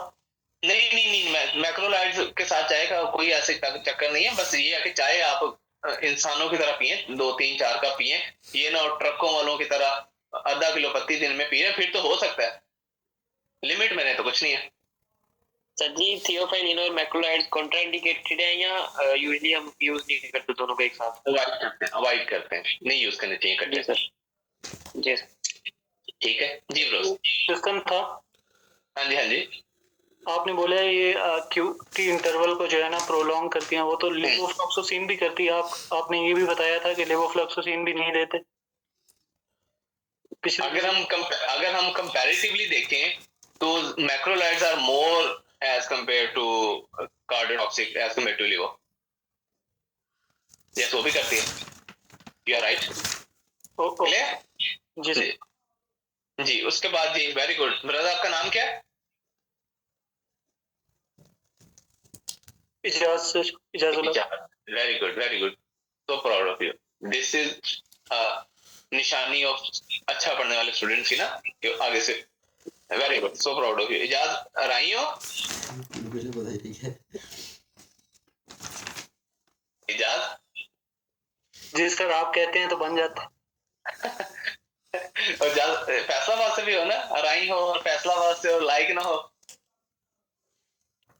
नहीं, मैक्रोलाइड्स के साथ चाय का कोई ऐसे चक्कर नहीं है। बस ये है कि चाय आप इंसानों की तरह पिए, 2 3 4 कप पिए। ये ना ट्रकों वालों की तरह आधा किलो पत्ती दिन में पी रहे, फिर तो हो सकता है। लिमिट में नहीं तो कुछ नहीं है। सर जी थियोफाइलिन और मैक्रोलाइड्स कॉन्ट्राइंडिकेटेड है या यूजुअली हम यूज नहीं करते दोनों को एक साथ? अवॉइड करते हैं, नहीं यूज करने चाहिए इकट्ठे। जी सर। ठीक है जी ब्रोस। क्वेश्चन था। हाँ जी आपने बोला ये क्यूटी इंटरवल को जो है ना प्रोलॉन्ग करती हैं, वो तो लेवोफ्लॉक्सासिन भी करती है। आपने ये भी बताया था कि लेवोफ्लॉक्सासिन भी नहीं देते। अगर हम कंपैरेटिवली देखें तो macrolides are more as compare to cardiotoxic as compare to levo. Yes, वो भी करती है। You are right. जी जी। उसके बाद जी, वेरी गुड ब्रदर, आपका नाम क्या है? इजाज़त। Very good, so proud of you. This is निशानी ऑफ अच्छा पढ़ने वाले स्टूडेंट्स की ना, कि आगे से। Very good, so proud of you. इजाज़त आई हो? मुझे पता ही नहीं है। इजाज़त जी सर, आप कहते हैं तो बन जाता। और फैसलाबाद से भी हो ना, राई हो और फैसलाबाद से, और लाइक ना हो।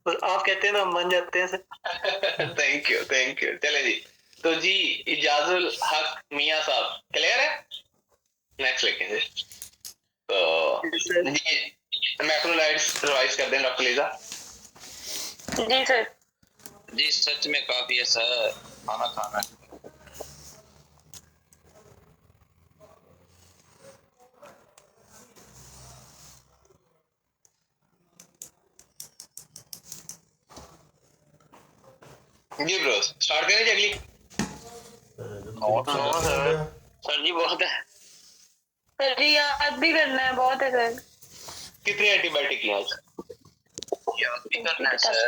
बस आप कहते हैं तो हम बन जाते हैं सर। थैंक यू चले जी। तो जी इजाजुल हक मियां साहब क्लियर है? नेक्स्ट लिखें जी। तो जी मैक्रोलाइड्स रिवाइज कर दें डॉक्टर लीजा। जी सर। जी सच में काफी है सर, खाना खाना। जी ब्रो स्टार्ट करें जी अगली। सर जी बहुत है सर जी याद भी करना है, बहुत है सर। कितनी एंटीबायोटिक की आज? याद भी करना है सर।